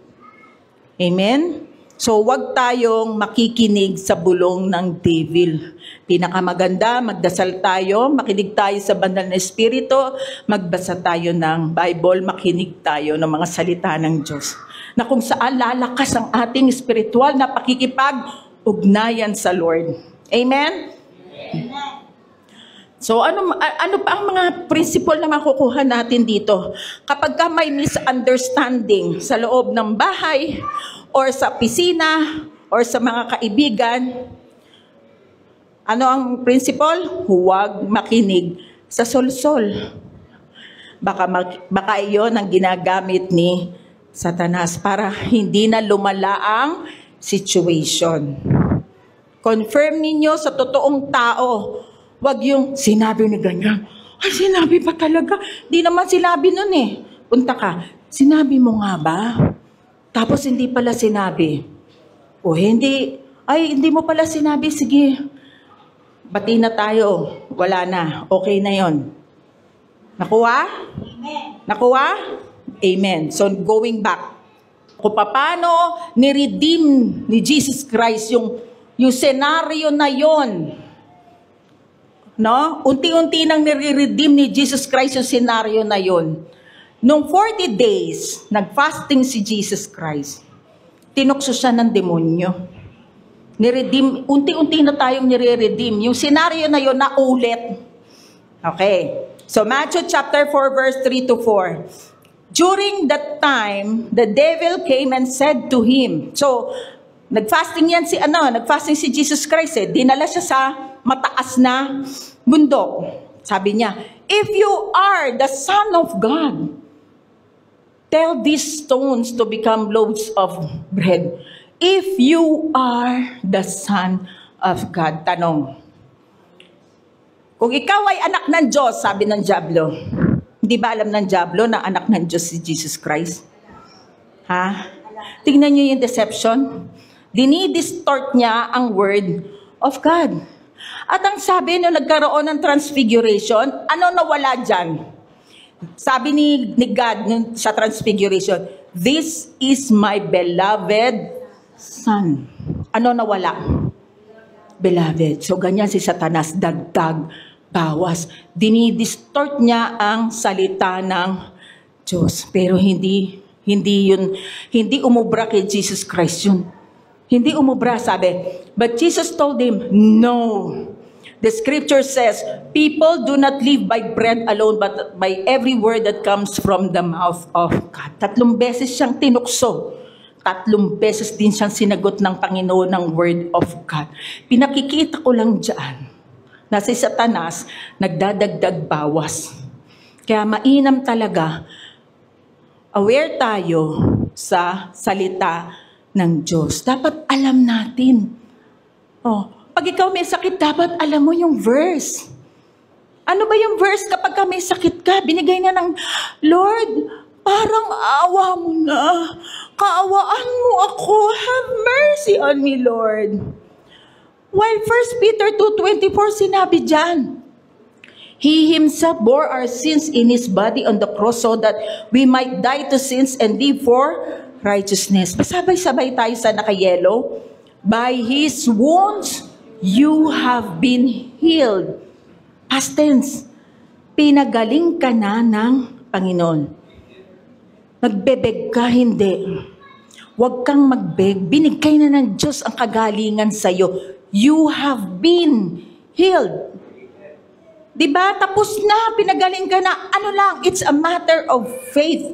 Amen? So, wag tayong makikinig sa bulong ng devil. Pinakamaganda, magdasal tayo, makinig tayo sa banal na Espiritu, magbasa tayo ng Bible, makinig tayo ng mga salita ng Diyos. Na kung saan lalakas ang ating spiritual na pakikipag-ugnayan sa Lord. Amen? So, ano pa ang mga principle na makukuha natin dito? Kapag ka may misunderstanding sa loob ng bahay, or sa opisina, or sa mga kaibigan, ano ang principle? Huwag makinig sa solsol. Baka iyon ang ginagamit ni Satanas para hindi na lumala ang situation. Confirm ninyo sa totoong tao. Wag yung sinabi ni ganyan. Ay, sinabi pa talaga. Di naman sinabi nun eh. Punta ka, sinabi mo nga ba? Tapos hindi pala sinabi. O hindi, ay hindi mo pala sinabi. Sige, bati na tayo. Wala na. Okay na yon. Nakuha? Amen. Nakuha? Amen. So going back. Kung paano ni-redeem ni Jesus Christ yung senaryo na yon. No? Unti-unti nang nire-redeem ni Jesus Christ yung senaryo na yon. Nung 40 days, nag-fasting si Jesus Christ. Tinukso siya ng demonyo. Ni-redeem, unti-unti na tayong nire-redeem. Yung senaryo na yon na ulit. Okay. So Matthew chapter 4 verse 3 to 4. During that time, the devil came and said to him. So, nag-fasting yan nag-fasting si Jesus Christ eh. Dinala siya sa mataas na bundok. Sabi niya, if you are the Son of God, tell these stones to become loaves of bread. If you are the Son of God. Tanong. Kung ikaw ay anak ng Diyos, sabi ng Diablo, hindi ba alam ng Diablo na anak ng Diyos si Jesus Christ? Ha? Tingnan niyo yung deception. Dinidistort niya ang word of God. At ang sabi nung nagkaroon ng transfiguration, ano nawala dyan? Sabi ni God sa transfiguration, this is my beloved Son. Ano nawala? Beloved. So ganyan si Satanas, dagdag, bawas. Dinidistort niya ang salita ng Diyos. Pero hindi umubra kay Jesus Christ yun. Hindi umubra, sabi. But Jesus told him, no. The scripture says, people do not live by bread alone, but by every word that comes from the mouth of God. 3 beses siyang tinukso. 3 beses din siyang sinagot ng Panginoon ng Word of God. Pinakikita ko lang dyan na si Satanas nagdadagdag bawas. Kaya mainam talaga, aware tayo sa salita ng Diyos. Dapat alam natin. Pag ikaw may sakit, dapat alam mo yung verse. Ano ba yung verse kapag may sakit ka? Binigay na ng Lord, parang awa mo na. Kaawaan mo ako. Have mercy on me, Lord. While 1 Peter 2:24 sinabi dyan, He Himself bore our sins in His body on the cross so that we might die to sins and live for righteousness. Sabay-sabay tayo sa naka-yellow. By His wounds, you have been healed. Past tense. Pinagaling ka na ng Panginoon. Nagbebeg ka, hindi. Huwag kang magbeg. Binigay na ng Diyos ang kagalingan sa'yo. You have been healed. Diba? Tapos na, pinagaling ka na. Ano lang, it's a matter of faith.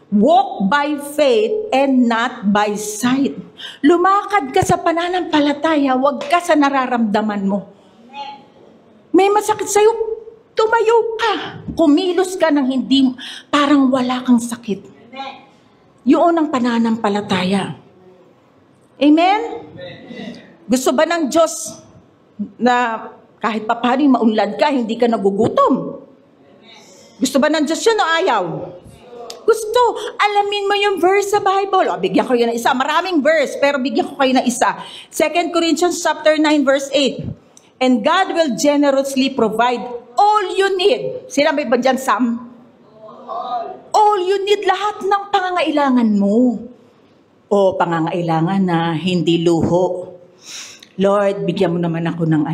Walk by faith and not by sight. Lumakad ka sa pananampalataya, huwag ka sa nararamdaman mo. May masakit sa'yo, tumayo ka. Kumilos ka ng hindi, parang wala kang sakit. Yun ang pananampalataya. Amen? Gusto ba ng Diyos na kahit pa paano maunlad ka, hindi ka nagugutom? Gusto ba ng Diyos yun o ayaw? Gusto. Alamin mo yung verse sa Bible. Bigyan ko yun ng isa. Maraming verse, pero bigyan ko kayo ng isa. 2 Corinthians chapter 9, verse 8. And God will generously provide all you need. Sinabi ba dyan, Sam? All you need, lahat ng pangangailangan mo. O pangangailangan na hindi luho. Lord, bigyan mo naman ako ng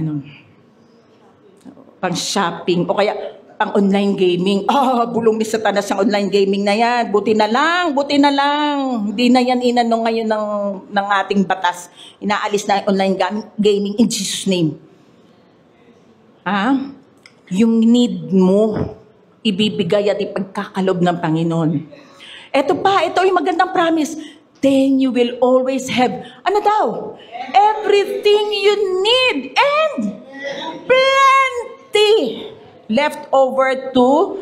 pang shopping. O kaya, pang online gaming. Bulong ni Satanas ang online gaming na yan. Buti na lang. Hindi na yan inano ngayon ng ating batas. Inaalis na online gaming in Jesus' name. Yung need mo, ibibigay at ipagkakalob ng Panginoon. Ito yung magandang promise. Then you will always have, everything you need and plenty left over to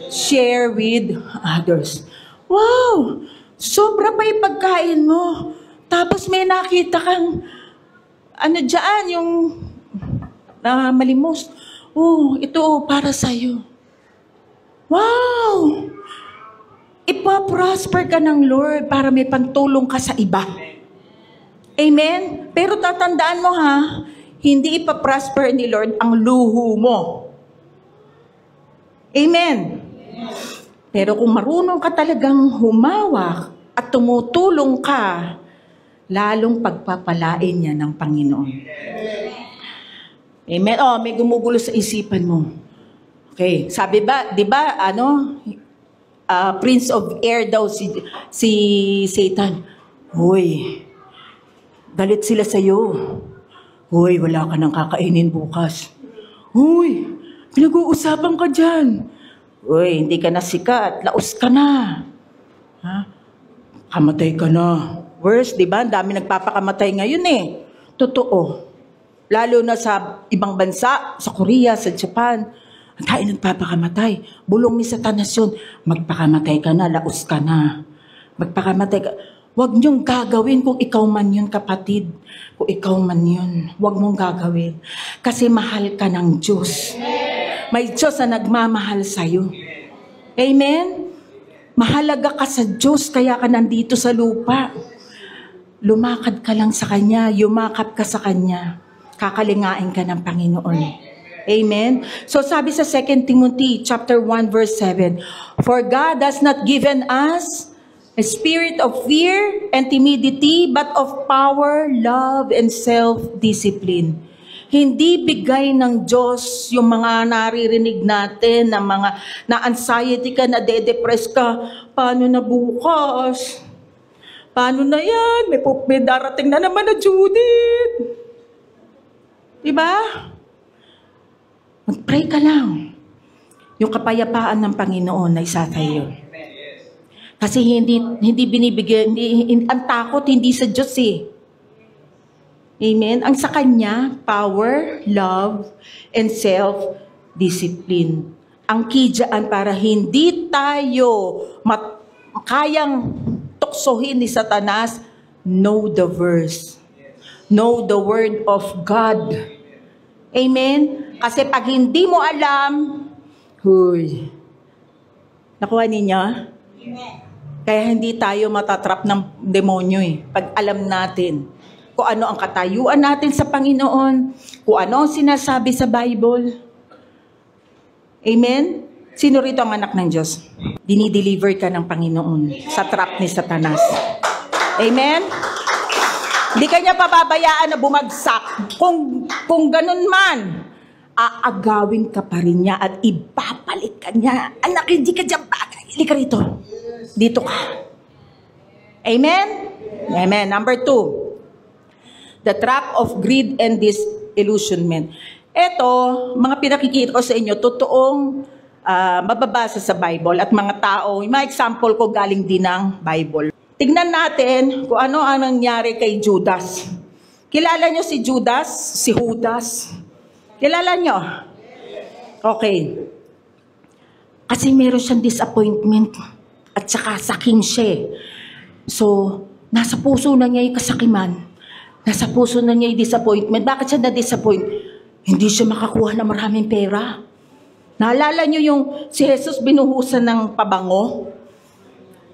share with others. Wow! Sobra pa yung pagkain mo. Tapos may nakita kang, yung malimos. Ito para sa'yo. Wow! Ipaprosper ka ng Lord para may pantulong ka sa iba. Amen? Pero tatandaan mo hindi ipaprosper ni Lord ang luho mo. Amen? Pero kung marunong ka talagang humawak at tumutulong ka, lalong pagpapalain niya ng Panginoon. Amen? May gumugulo sa isipan mo. Okay, sabi ba, di ba, Prince of Air daw si Satan. Hoy, galit sila sa'yo. Hoy, wala ka nang kakainin bukas. Hoy, pinag-uusapan ka dyan. Hoy, hindi ka na sikat. Laos ka na. Kamatay ka na. Worse, di ba? Ang dami nagpapakamatay ngayon Totoo. Lalo na sa ibang bansa, sa Korea, sa Japan. Ang tayo nagpapakamatay. Bulong ni Satanas yun. Magpakamatay ka na, laos ka na. Magpakamatay ka. Huwag niyong gagawin kung ikaw man yun, kapatid. Kung ikaw man yun, huwag mong gagawin. Kasi mahal ka ng Diyos. May Diyos na nagmamahal sa'yo. Amen? Mahalaga ka sa Diyos, kaya ka nandito sa lupa. Lumakad ka lang sa Kanya, yumakap ka sa Kanya. Kakalingain ka ng Panginoon. Amen? So sabi sa 2 Timothy chapter 1 verse 7, For God has not given us a spirit of fear and timidity, but of power, love, and self-discipline. Hindi bigay ng Diyos yung mga naririnig natin, na mga na-anxiety ka, na-depress ka. Paano na bukas? Paano na yan? May darating na naman na Judith. Diba? Mag-pray ka lang. Yung kapayapaan ng Panginoon na isa tayo. Kasi hindi binibigyan, ang takot hindi sa Diyos eh. Amen? Ang sa Kanya, power, love, and self-discipline. Ang key dyan para hindi tayo kayang tuksohin ni Satanas, know the verse. Know the word of God. Amen? Kasi pag hindi mo alam, nakuha ninyo? Amen. Kaya hindi tayo matatrap ng demonyo eh. Pag alam natin kung ano ang katayuan natin sa Panginoon, kung ano ang sinasabi sa Bible. Amen? Sino rito ang anak ng Diyos? Dinideliver ka ng Panginoon sa trap ni Satanas. Amen? Hindi ka niya pababayaan na bumagsak. Kung ganun man, aagawin ka pa rin niya at ibabalik ka niya. Anak, hindi ka dyan bagay. Hindi ka rito. Dito ka. Amen? Amen. Number 2. The trap of greed and disillusionment. Ito, mga pinakikita ko sa inyo, totoong mababasa sa Bible at mga tao, yung mga example ko galing din ng Bible. Tignan natin kung ano ang nangyari kay Judas. Kilala nyo si Judas? Si Judas? Kilala nyo? Okay. Kasi meron siyang disappointment at saka saking siya. So, nasa puso na niya yung kasakiman. Nasa puso na niya yung disappointment. Bakit siya na-disappoint? Hindi siya makakuha ng maraming pera. Naalala niyo yung si Jesus binuhusan ng pabango?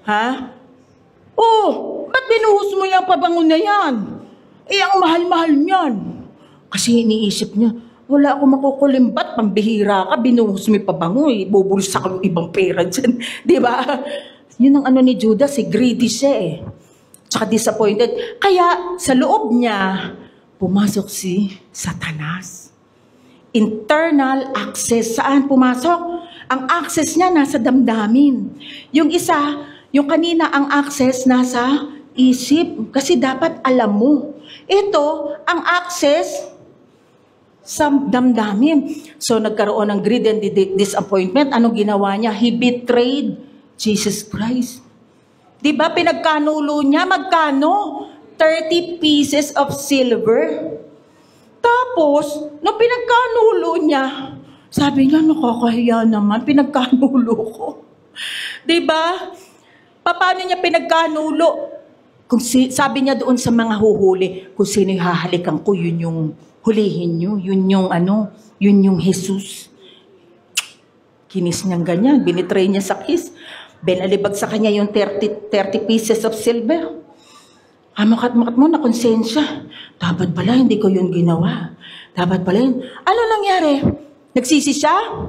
Ha? Oh, ba't binuhus mo yung pabango na yan? Ang mahal-mahal niyan. Kasi iniisip niya, wala akong makukulimbat, pambihira ka, binuhus mo yung pabango, bubulsa ka yung ibang pera dyan. Diba? Yun ang ni Judas, greedy siya eh. Tsaka disappointed. Kaya sa loob niya, pumasok si Satanas. Internal access. Saan pumasok? Ang access niya nasa damdamin. Yung isa, yung kanina ang access nasa isip. Kasi dapat alam mo. Ito, ang access sa damdamin. So nagkaroon ng greed and disappointment. Anong ginawa niya? He betrayed Jesus Christ. Diba pinagkanulo niya? Magkano? 30 pieces of silver. Tapos, nung pinagkanulo niya, sabi niya, nakakahiya naman, pinagkanulo ko. Diba? Paano niya pinagkanulo? Sabi niya doon sa mga huhuli, kung sino hahalikan ko, yun yung hulihin nyo, yun yung Jesus. Kinis niyang ganyan, binitray niya sa kiss. Binalibag sa kanya yung 30 pieces of silver. Makat mo na konsensya. Dapat pala, hindi ko yun ginawa. Dapat pala yun. Ano nangyari? Nagsisi siya?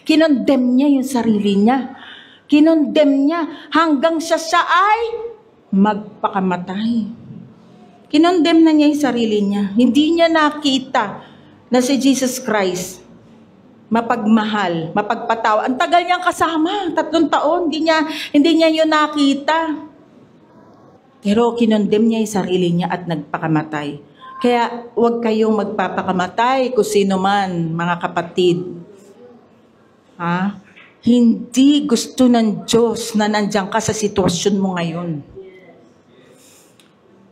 Kinondem niya yung sarili niya. Kinondem niya hanggang siya ay magpakamatay. Kinondem na niya yung sarili niya. Hindi niya nakita na si Jesus Christ mapagmahal, mapagpatawa. Ang tagal niyang kasama, 3 taon, hindi niya yun nakita. Pero kinondem niya yung sarili niya at nagpakamatay. Kaya huwag kayong magpapakamatay kung sino man, mga kapatid. Hindi gusto ng Diyos na nandiyan ka sa sitwasyon mo ngayon.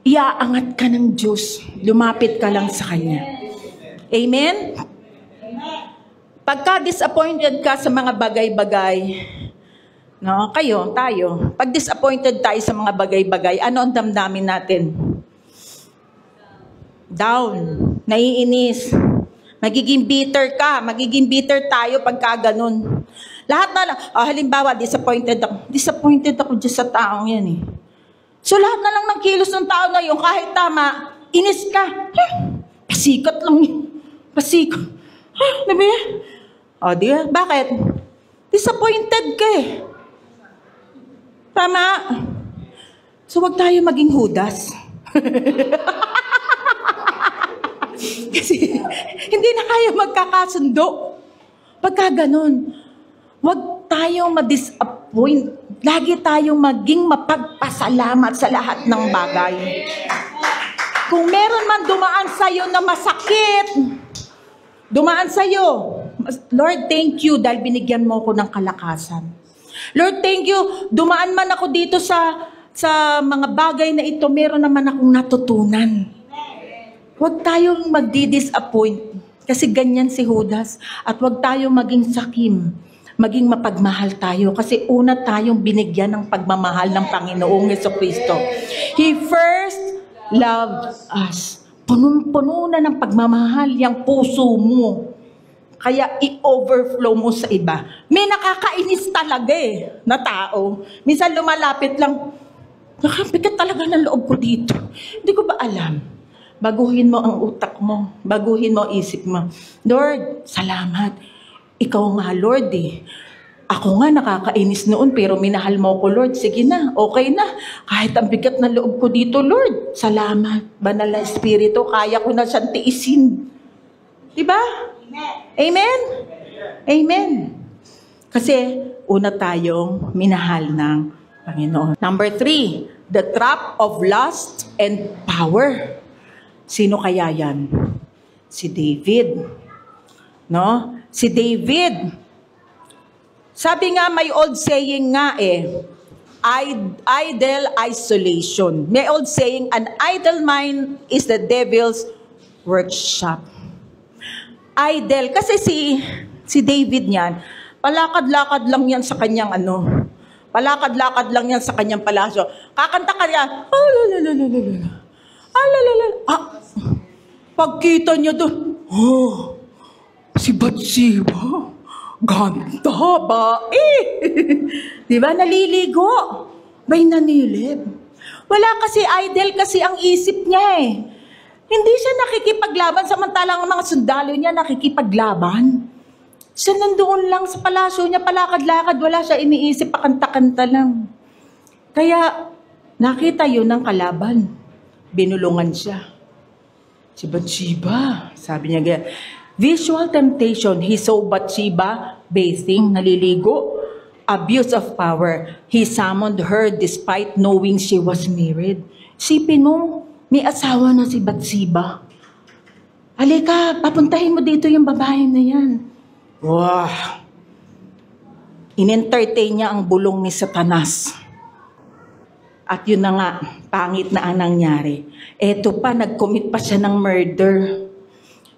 Iaangat ka ng Diyos. Lumapit ka lang sa Kanya. Amen? Pagka disappointed ka sa mga bagay-bagay, no, tayo, pag disappointed tayo sa mga bagay-bagay, ano ang damdamin natin? Down, naiinis, magiging bitter ka, magiging bitter tayo pagka ganun. Lahat na, halimbawa, disappointed ako dyan sa taong yan eh. So lahat na lang ng kilos ng tao na yun, kahit tama, inis ka. Pasikat lang yun. Pasikat. Diba? Diba? Bakit? Disappointed ka eh. Tama. So wag tayo maging Judas. Kasi hindi na kayo magkakasundo. Pagka ganun, wag tayong ma-disappoint. Lagi tayong maging mapagpasalamat sa lahat ng bagay. Kung meron man dumaan sa'yo na masakit, dumaan sa'yo, Lord, thank you dahil binigyan mo ko ng kalakasan. Lord, thank you. Dumaan man ako dito sa mga bagay na ito, meron naman akong natutunan. Huwag tayong magdi-disappoint kasi ganyan si Judas. At huwag tayong maging sakim, maging mapagmahal tayo kasi una tayong binigyan ng pagmamahal ng Panginoong Jesucristo. He first loved us. Punong-puno na ng pagmamahal yung puso mo. Kaya i-overflow mo sa iba. May nakakainis talaga na tao. Minsan lumalapit lang, nakabigat talaga ng loob ko dito. Hindi ko ba alam? Baguhin mo ang utak mo. Baguhin mo ang isip mo. Lord, salamat. Ikaw nga, Lord Ako nga nakakainis noon pero minahal mo ko, Lord. Sige na, okay na. Kahit ang bigat ng loob ko dito, Lord. Salamat. Banal na Espiritu, kaya ko na siyang tiisin. Diba? Amen? Amen. Kasi una tayong minahal ng Panginoon. Number 3, the trap of lust and power. Sino kaya yan? Si David. No? Si David. Sabi nga, may old saying nga idle isolation. May old saying, an idle mind is the devil's workshop. Idle. Kasi si David niyan, palakad-lakad lang yan sa kanyang palakad-lakad lang yan sa kanyang palasyo. Kakanta ka niya, pagkita niya doon, si Bathsheba, ganda ba? Diba? Naliligo. May nanilip. Wala kasi idle kasi ang isip niya Hindi siya nakikipaglaban, samantalang ang mga sundalo niya nakikipaglaban. Siya nandoon lang sa palasyo niya, palakad-lakad, wala siya iniisip, pakanta-kanta lang. Kaya nakita yun ng kalaban. Binulungan siya. Si Bathsheba, sabi niya ganyan. Visual temptation, he saw Bathsheba bathing, naliligo. Abuse of power, he summoned her despite knowing she was married. Sipin mo, may asawa na si Bathsheba. Halika, papuntahin mo dito yung babae na yan. Wow! In-entertain niya ang bulong ni Satanas. At yun na nga, pangit na ang nangyari. Eto pa, nag-commit pa siya ng murder.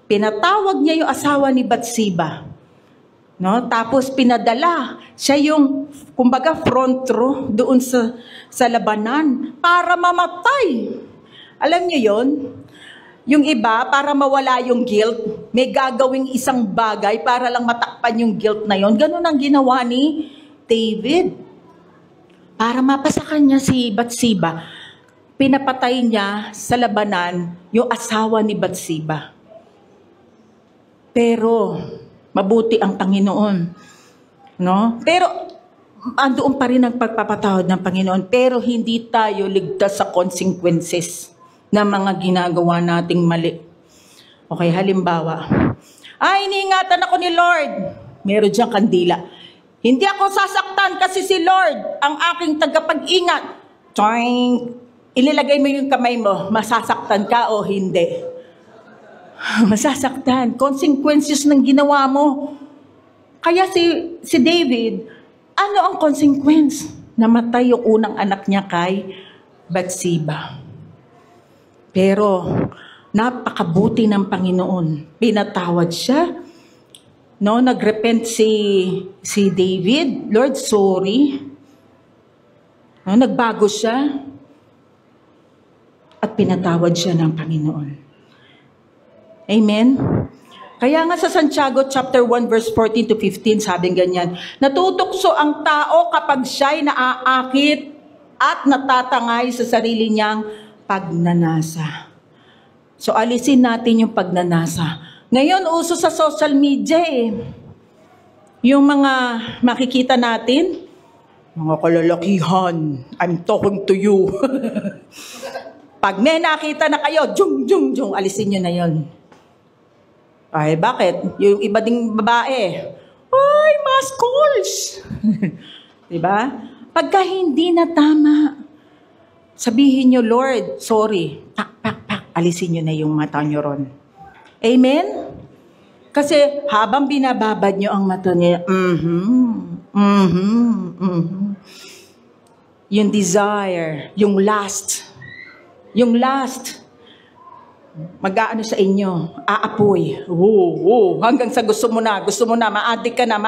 Pinatawag niya yung asawa ni Bathsheba. No? Tapos pinadala siya yung, kumbaga, front row doon sa labanan para mamatay. Alam niyo yon? Yung iba, para mawala yung guilt, may gagawing isang bagay para lang matakpan yung guilt na yon. Ganun ang ginawa ni David. Para mapasa kanya si Bathsheba, pinapatay niya sa labanan yung asawa ni Bathsheba. Pero, mabuti ang Panginoon. No? Pero, andoon pa rin ang pagpapatawad ng Panginoon. Pero, hindi tayo ligtas sa consequences ng mga ginagawa nating mali. Okay, halimbawa. Iniingatan ako ni Lord. Meron diyang kandila. Hindi ako sasaktan kasi si Lord ang aking tagapag-ingat. Toing! Ililagay mo yung kamay mo, masasaktan ka o hindi. Masasaktan. Consequences ng ginawa mo. Kaya si David, ano ang consequence? Namatay yung unang anak niya kay Bathsheba. Pero, napakabuti ng Panginoon. Pinatawad siya. No, nagrepent si David. Lord, sorry. No, nagbago siya. At pinatawad siya ng Panginoon. Amen? Kaya nga sa Santiago chapter 1 verse 14 to 15, sabing ganyan, natutukso ang tao kapag siya'y naaakit at natatangay sa sarili niyang pagnanasa. So alisin natin yung pagnanasa. Ngayon, uso sa social media Yung mga makikita natin, mga kalalakihan, I'm talking to you. Pag may nakita na kayo, jung, alisin nyo na yon. Ay, bakit? Yung iba ding babae, ay, mas calls. Diba? Pagka hindi na tama, sabihin nyo, Lord, sorry, pak, alisin nyo na yung mata nyo ron. Amen? Kasi habang binababad nyo ang mata niya, Yung desire, yung lust. Yung lust. Mag-aano sa inyo, aapoy. Hanggang sa gusto mo na, maadik ka na.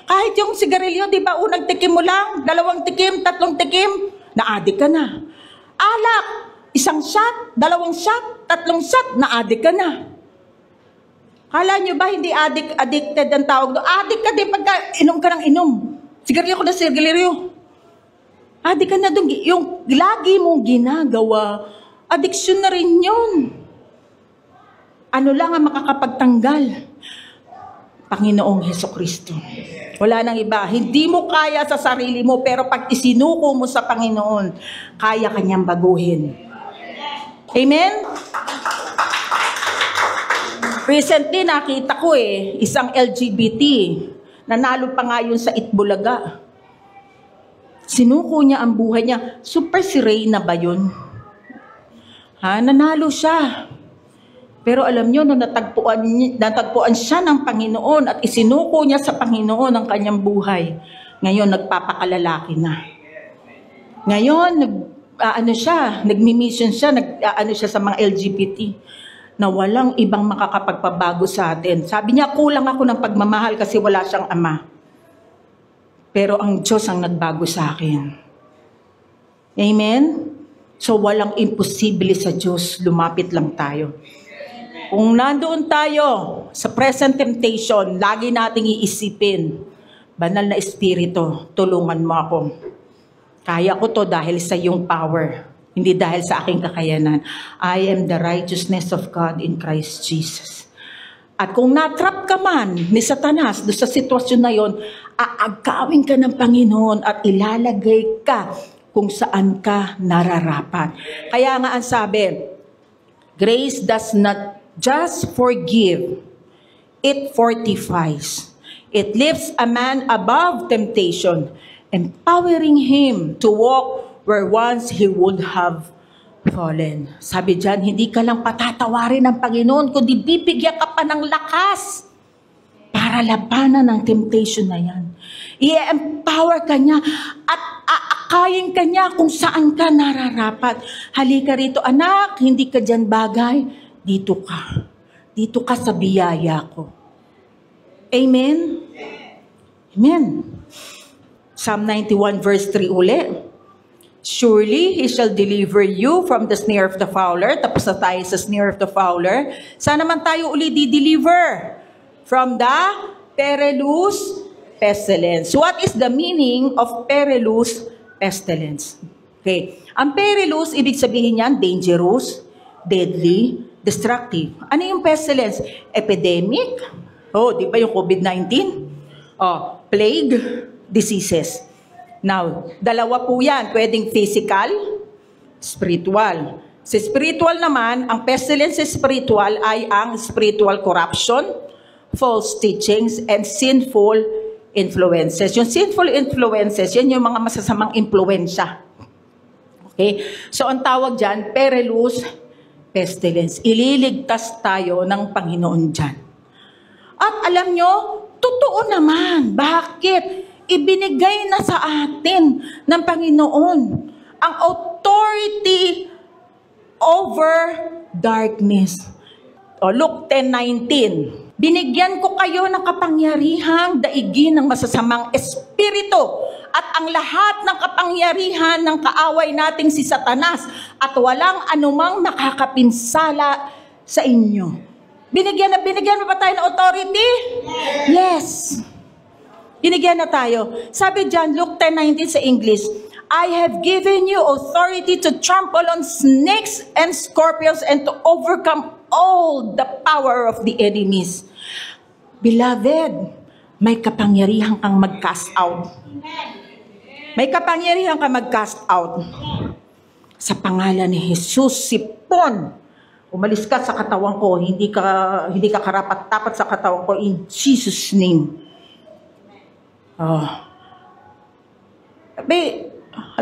Kahit yung sigarilyo, di ba, unang tikim mo lang, 2 tikim, 3 tikim, naadik ka na. Alak, 1 shot, 2 shot, 3 shot, naadik ka na. Kala nyo ba hindi addicted ang tawag doon? Addict ka din pagka inom ka ng inom. Sigarilyo ko na sigarilyo. Addict ka na doon. Yung lagi mong ginagawa, addiction na rin yun. Ano lang ang makakapagtanggal? Panginoong Hesukristo. Wala nang iba. Hindi mo kaya sa sarili mo, pero pag isinuko mo sa Panginoon, kaya kanyang baguhin. Amen? Recently, nakita ko isang LGBT, nanalo pa nga yun sa Itbulaga. Sinuko niya ang buhay niya. Super si Reyna ba yun? Nanalo siya. Pero alam niyo, nung natagpuan siya ng Panginoon at isinuko niya sa Panginoon ang kanyang buhay, ngayon nagpapakalalaki na. Ngayon, nagmi-mission siya, siya sa mga LGBT. Na walang ibang makakapagpabago sa atin. Sabi niya, kulang ako ng pagmamahal kasi wala siyang ama. Pero ang Diyos ang nagbago sa akin. Amen? So walang imposible sa Diyos, lumapit lang tayo. Kung nandoon tayo sa present temptation, lagi nating iisipin, Banal na Espiritu, tulungan mo ako. Kaya ko to dahil sa iyong power. Hindi dahil sa aking kakayanan. I am the righteousness of God in Christ Jesus. At kung natrap ka man ni Satanas doon sa sitwasyon na yon, aagawin ka ng Panginoon at ilalagay ka kung saan ka nararapat. Kaya nga ang sabi, grace does not just forgive, it fortifies. It lifts a man above temptation, empowering him to walk where once he would have fallen. Sabi dyan, hindi ka lang patatawarin ng Panginoon, kundi bibigyan ka pa ng lakas para labanan ng temptation na yan. I-empower ka niya at aakayin ka niya kung saan ka nararapat. Halika rito, anak, hindi ka dyan bagay, dito ka. Dito ka sa biyaya ko. Amen? Amen. Psalm 91 verse 3 uli. Surely, He shall deliver you from the snare of the fowler. Tapos na tayo sa snare of the fowler. Saan naman tayo uli di-deliver? From the perilous pestilence. What is the meaning of perilous pestilence? Okay. Ang perilous, ibig sabihin yan, dangerous, deadly, destructive. Ano yung pestilence? Epidemic? Di ba yung COVID-19? Plague, diseases. Now, dalawa po yan. Pwedeng physical, spiritual. Sa spiritual naman, ang pestilence sa spiritual ay ang spiritual corruption, false teachings, and sinful influences. Yung sinful influences, yan yung mga masasamang impluensya. Okay? So, ang tawag dyan, perilous pestilence. Ililigtas tayo ng Panginoon dyan. At alam nyo, totoo naman. Bakit? Ibinigay na sa atin ng Panginoon ang authority over darkness. Luke 10:19. Binigyan ko kayo ng kapangyarihang daigin ng masasamang espiritu at ang lahat ng kapangyarihan ng kaaway nating si Satanas at walang anumang nakakapinsala sa inyo. Binigyan mo ba tayo ng authority? Yes. Binigyan na tayo. Sabi dyan, Luke 10:19 sa English, I have given you authority to trample on snakes and scorpions and to overcome all the power of the enemies. Beloved, may kapangyarihan kang mag-cast out. May kapangyarihan kang mag-cast out. Sa pangalan ni Jesus, sipon. Umalis ka sa katawan ko, hindi ka karapat-dapat sa katawan ko in Jesus' name.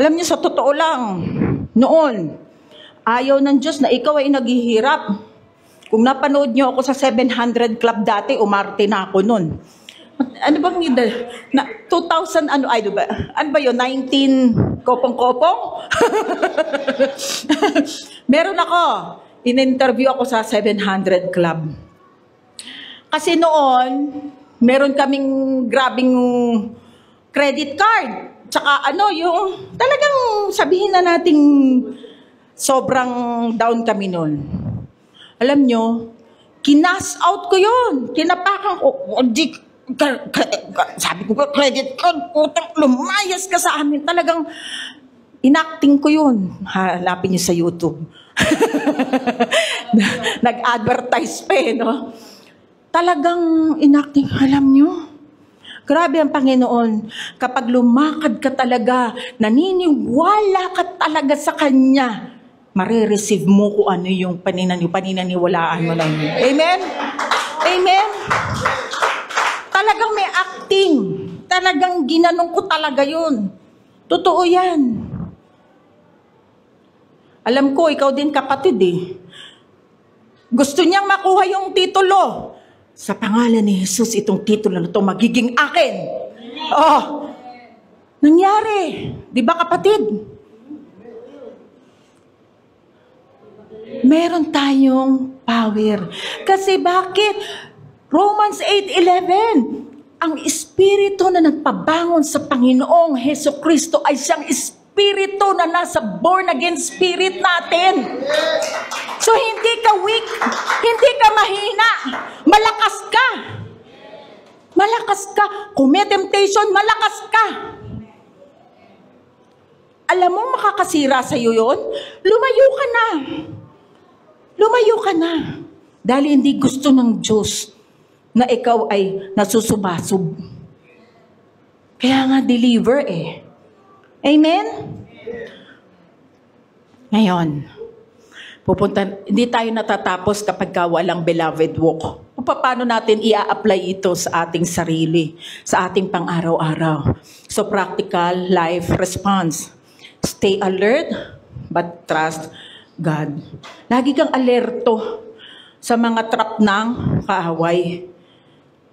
Alam niyo, sa totoo lang, noon, ayaw ng Diyos na ikaw ay naghihirap. Kung napanood niyo ako sa 700 Club dati, umarte na ako noon. Ano bang na 2000 ano ay ba? Ano ba 'yon? 19 kopong-kopong? Meron ako. In-interview ako sa 700 Club. Kasi noon, meron kaming grabing credit card. Tsaka yung talagang sabihin na nating sobrang down kami noon. Alam nyo, kinas out ko yun. Tinapakan ko. Sabi ko, credit card, utang, lumayas ka sa amin. Talagang inacting ko yun. Hanapin nyo sa YouTube. Nag-advertise pa no? Talagang inacting, alam nyo, grabe ang Panginoon. Kapag lumakad ka talaga, naniniwala ka talaga sa Kanya, marireceive mo kung ano yung paninaniwalaan mo lang. Amen? Amen? Talagang may acting. Talagang ginanong ko talaga yun. Totoo yan. Alam ko, ikaw din kapatid Gusto niyang makuha yung titulo. Sa pangalan ni Jesus, itong titulo na ito magiging akin. Oh, nangyari. Di ba kapatid? Meron tayong power. Kasi bakit? Romans 8:11, ang Espiritu na nagpabangon sa Panginoong Heso Kristo ay siyang Espiritu na nasa born again spirit natin. So hindi ka weak, hindi ka mahina, malakas ka. Malakas ka. Kung may temptation, malakas ka. Alam mo makakasira sa iyo yun? Lumayo ka na. Lumayo ka na. Dahil hindi gusto ng Diyos na ikaw ay nasusubasub. Kaya nga deliver Amen? Ngayon, hindi tayo natatapos kapag walang beloved walk. Paano natin i-apply ito sa ating sarili, sa ating pang-araw-araw? So practical life response. Stay alert, but trust God. Lagi kang alerto sa mga trap ng kaaway.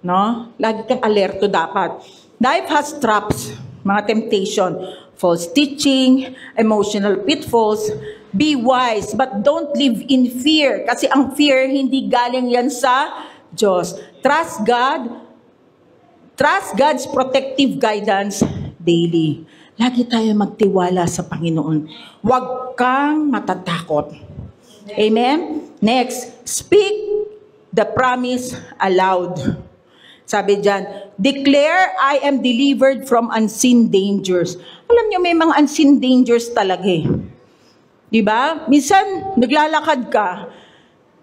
No? Lagi kang alerto dapat. Life has traps, mga temptation, false teaching, emotional pitfalls. Be wise, but don't live in fear. Kasi ang fear, hindi galing yan sa Diyos. Trust God. Trust God's protective guidance daily. Lagi tayo magtiwala sa Panginoon. Huwag kang matatakot. Amen? Next, speak the promise aloud. Sabi dyan, declare I am delivered from unseen dangers. Alam niyo, may mga unseen dangers talaga Diba? Minsan, naglalakad ka,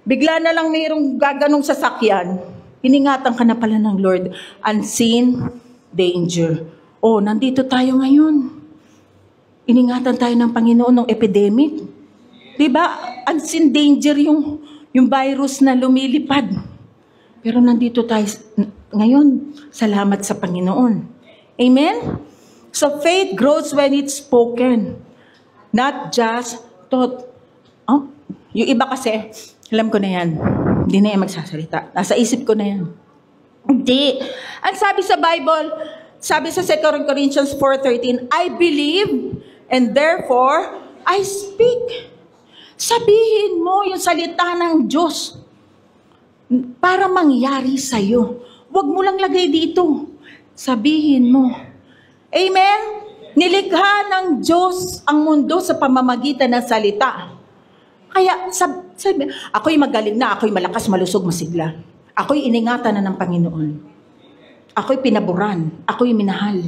bigla na lang mayroong gaganong sasakyan, iningatan ka na pala ng Lord. Unseen danger. Oh, nandito tayo ngayon. Iningatan tayo ng Panginoon ng epidemic. Diba? Unseen danger yung virus na lumilipad. Pero nandito tayo ngayon. Salamat sa Panginoon. Amen? So faith grows when it's spoken. Not just thought. Oh, yung iba kasi, alam ko na yan. Hindi na yan magsasalita. Nasa isip ko na yan. Hindi. Ang sabi sa Bible, sabi sa 2 Corinthians 4:13, I believe and therefore I speak. Sabihin mo yung salita ng Diyos para mangyari sa'yo. Huwag mo lang lagay dito. Sabihin mo. Amen? Nilikha ng Diyos ang mundo sa pamamagitan ng salita. Kaya, sabi, ako'y magaling na, ako'y malakas, malusog, masigla. Ako'y iningatan na ng Panginoon. Ako'y pinaburan. Ako'y minahal.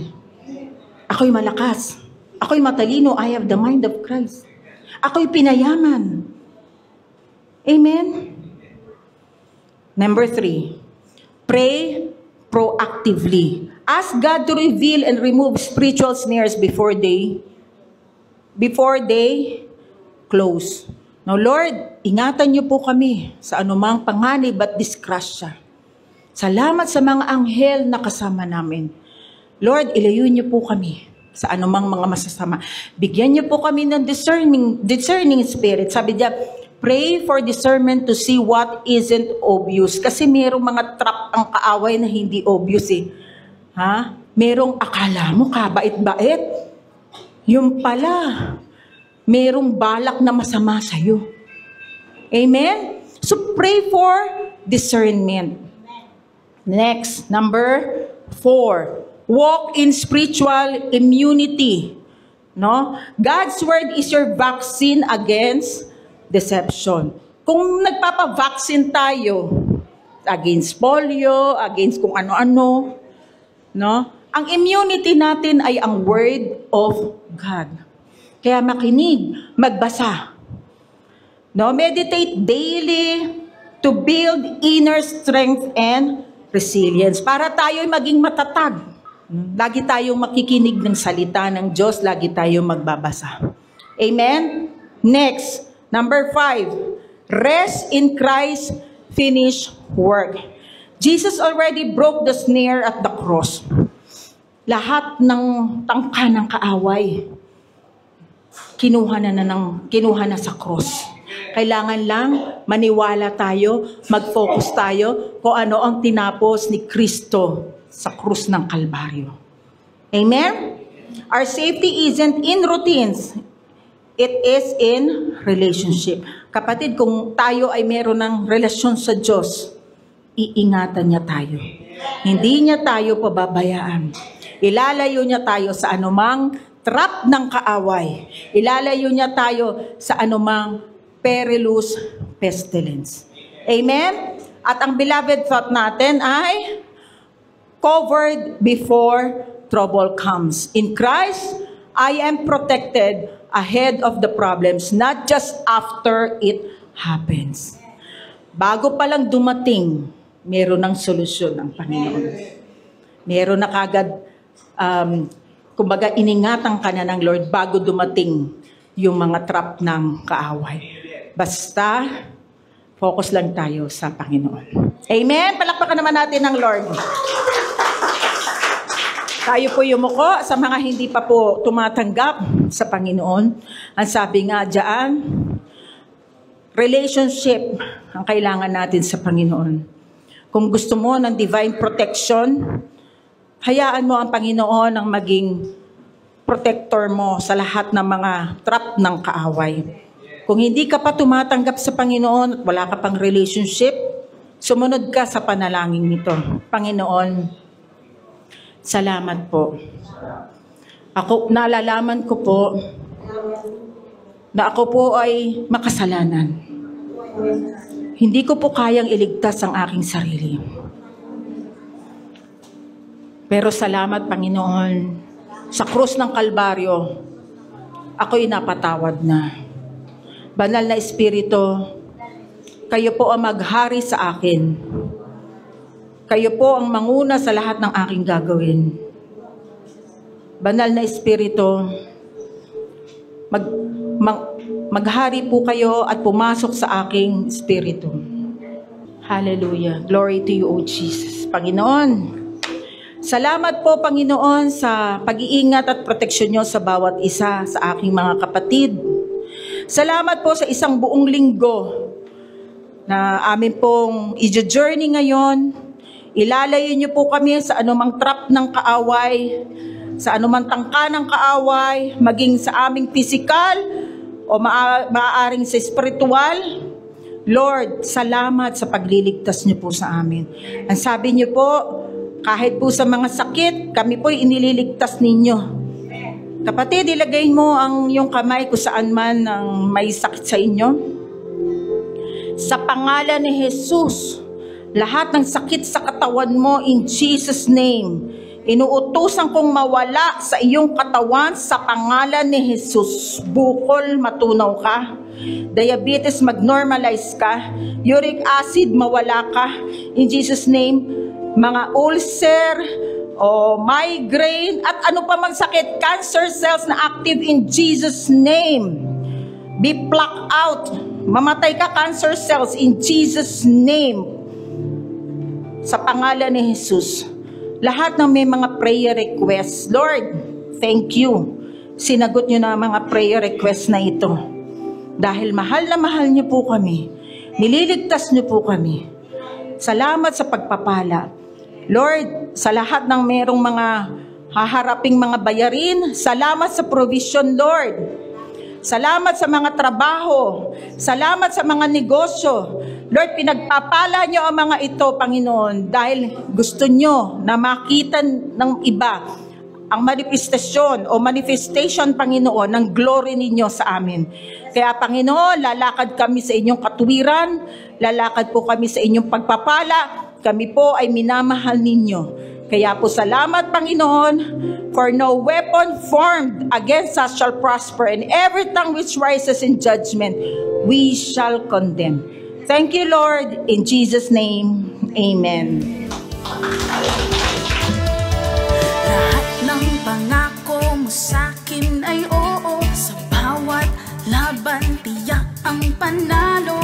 Ako'y malakas. Ako'y matalino. I have the mind of Christ. Ako'y pinayaman. Amen? Number 3, pray proactively. Ask God to reveal and remove spiritual snares before they close. Now, Lord, ingatan niyo po kami sa anumang panganib at disgrasya. Salamat sa mga anghel na kasama namin. Lord, ilayo niyo po kami sa anumang mga masasama. Bigyan niyo po kami ng discerning spirit. Sabi niya, pray for discernment to see what isn't obvious. Kasi mayroong mga trap ang kaaway na hindi obvious Merong akala mo kabait-bait. Yung pala, merong balak na masama sa'yo. Amen? So pray for discernment. Next, number 4. Walk in spiritual immunity. No? God's word is your vaccine against deception. Kung nagpapa-vaccine tayo against polio, against kung ano-ano, no? Ang immunity natin ay ang word of God. Kaya makinig, magbasa. No? Meditate daily to build inner strength and resilience. Para tayo'y maging matatag. Lagi tayong makikinig ng salita ng Diyos, lagi tayong magbabasa. Amen? Next, number 5. Rest in Christ's finished work. Jesus already broke the snare at the cross. Lahat ng tangka ng kaaway, kinuha na sa cross. Kailangan lang maniwala tayo, mag-focus tayo kung ano ang tinapos ni Kristo sa krus ng Kalbaryo. Amen? Our safety isn't in routines. It is in relationship. Kapatid, kung tayo ay meron ng relasyon sa Diyos, iingatan niya tayo. Hindi niya tayo pababayaan. Ilalayo niya tayo sa anumang trap ng kaaway. Ilalayo niya tayo sa anumang perilous pestilence. Amen? At ang beloved thought natin ay covered before trouble comes. In Christ, I am protected ahead of the problems, not just after it happens. Bago pa lang dumating, meron ng solusyon ang Panginoon. Meron na kagad, kumbaga iningatan ka na ng Lord bago dumating yung mga trap ng kaaway. Basta, focus lang tayo sa Panginoon. Amen? Palakpakan naman natin ng Lord. Tayo po yumuko sa mga hindi pa po tumatanggap sa Panginoon. Ang sabi nga dyan, relationship ang kailangan natin sa Panginoon. Kung gusto mo ng divine protection, hayaan mo ang Panginoon ang maging protector mo sa lahat ng mga trap ng kaaway. Kung hindi ka pa tumatanggap sa Panginoon at wala ka pang relationship, sumunod ka sa panalangin nito. Panginoon, salamat po. Nalalaman ko po na ako po ay makasalanan. Hindi ko po kayang iligtas ang aking sarili. Pero salamat, Panginoon, sa krus ng Kalbaryo, ako'y napatawad na. Banal na Espiritu, kayo po ang maghari sa akin. Kayo po ang manguna sa lahat ng aking gagawin. Banal na Espiritu, maghari po kayo at pumasok sa aking espiritu. Hallelujah. Glory to you, O Jesus. Panginoon, salamat po, Panginoon, sa pag-iingat at proteksyon nyo sa bawat isa sa aking mga kapatid. Salamat po sa isang buong linggo na amin pong i-journey ngayon. Ilalayo niyo po kami sa anumang trap ng kaaway, sa anumang tangka ng kaaway, maging sa aming physical o maaaring sa spiritual. Lord, salamat sa pagliligtas niyo po sa amin. Ang sabi niyo po, kahit po sa mga sakit, kami po inililigtas ninyo. Kapatid, ilagay mo ang iyong kamay kung saan man ang may sakit sa inyo. Sa pangalan ni Jesus, lahat ng sakit sa katawan mo in Jesus' name, inuutusan kong mawala sa iyong katawan sa pangalan ni Jesus. Bukol, matunaw ka. Diabetes, mag-normalize ka. Uric acid, mawala ka. In Jesus' name, mga ulcer, o migraine, at ano pa mang sakit, cancer cells na active in Jesus' name, be plucked out. Mamatay ka, cancer cells, in Jesus' name. Sa pangalan ni Jesus. Lahat ng may mga prayer requests, Lord, thank you. Sinagot nyo na mga prayer requests na ito. Dahil mahal na mahal nyo po kami. Nililigtas nyo po kami. Salamat sa pagpapala. Lord, sa lahat ng merong mga haharaping mga bayarin, salamat sa provision, Lord. Salamat sa mga trabaho. Salamat sa mga negosyo. Lord, pinagpapala niyo ang mga ito, Panginoon, dahil gusto niyo na makita ng iba ang manifestation, Panginoon, ng glory ninyo sa amin. Kaya, Panginoon, lalakad kami sa inyong katuwiran, lalakad po kami sa inyong pagpapala, kami po ay minamahal ninyo. Kaya po salamat, Panginoon, for no weapon formed against us shall prosper, and every tongue which rises in judgment, we shall condemn. Thank you, Lord. In Jesus' name, amen. Lahat ng pangako mo sa'kin ay oo. Sa bawat laban, tiyak ang panalo.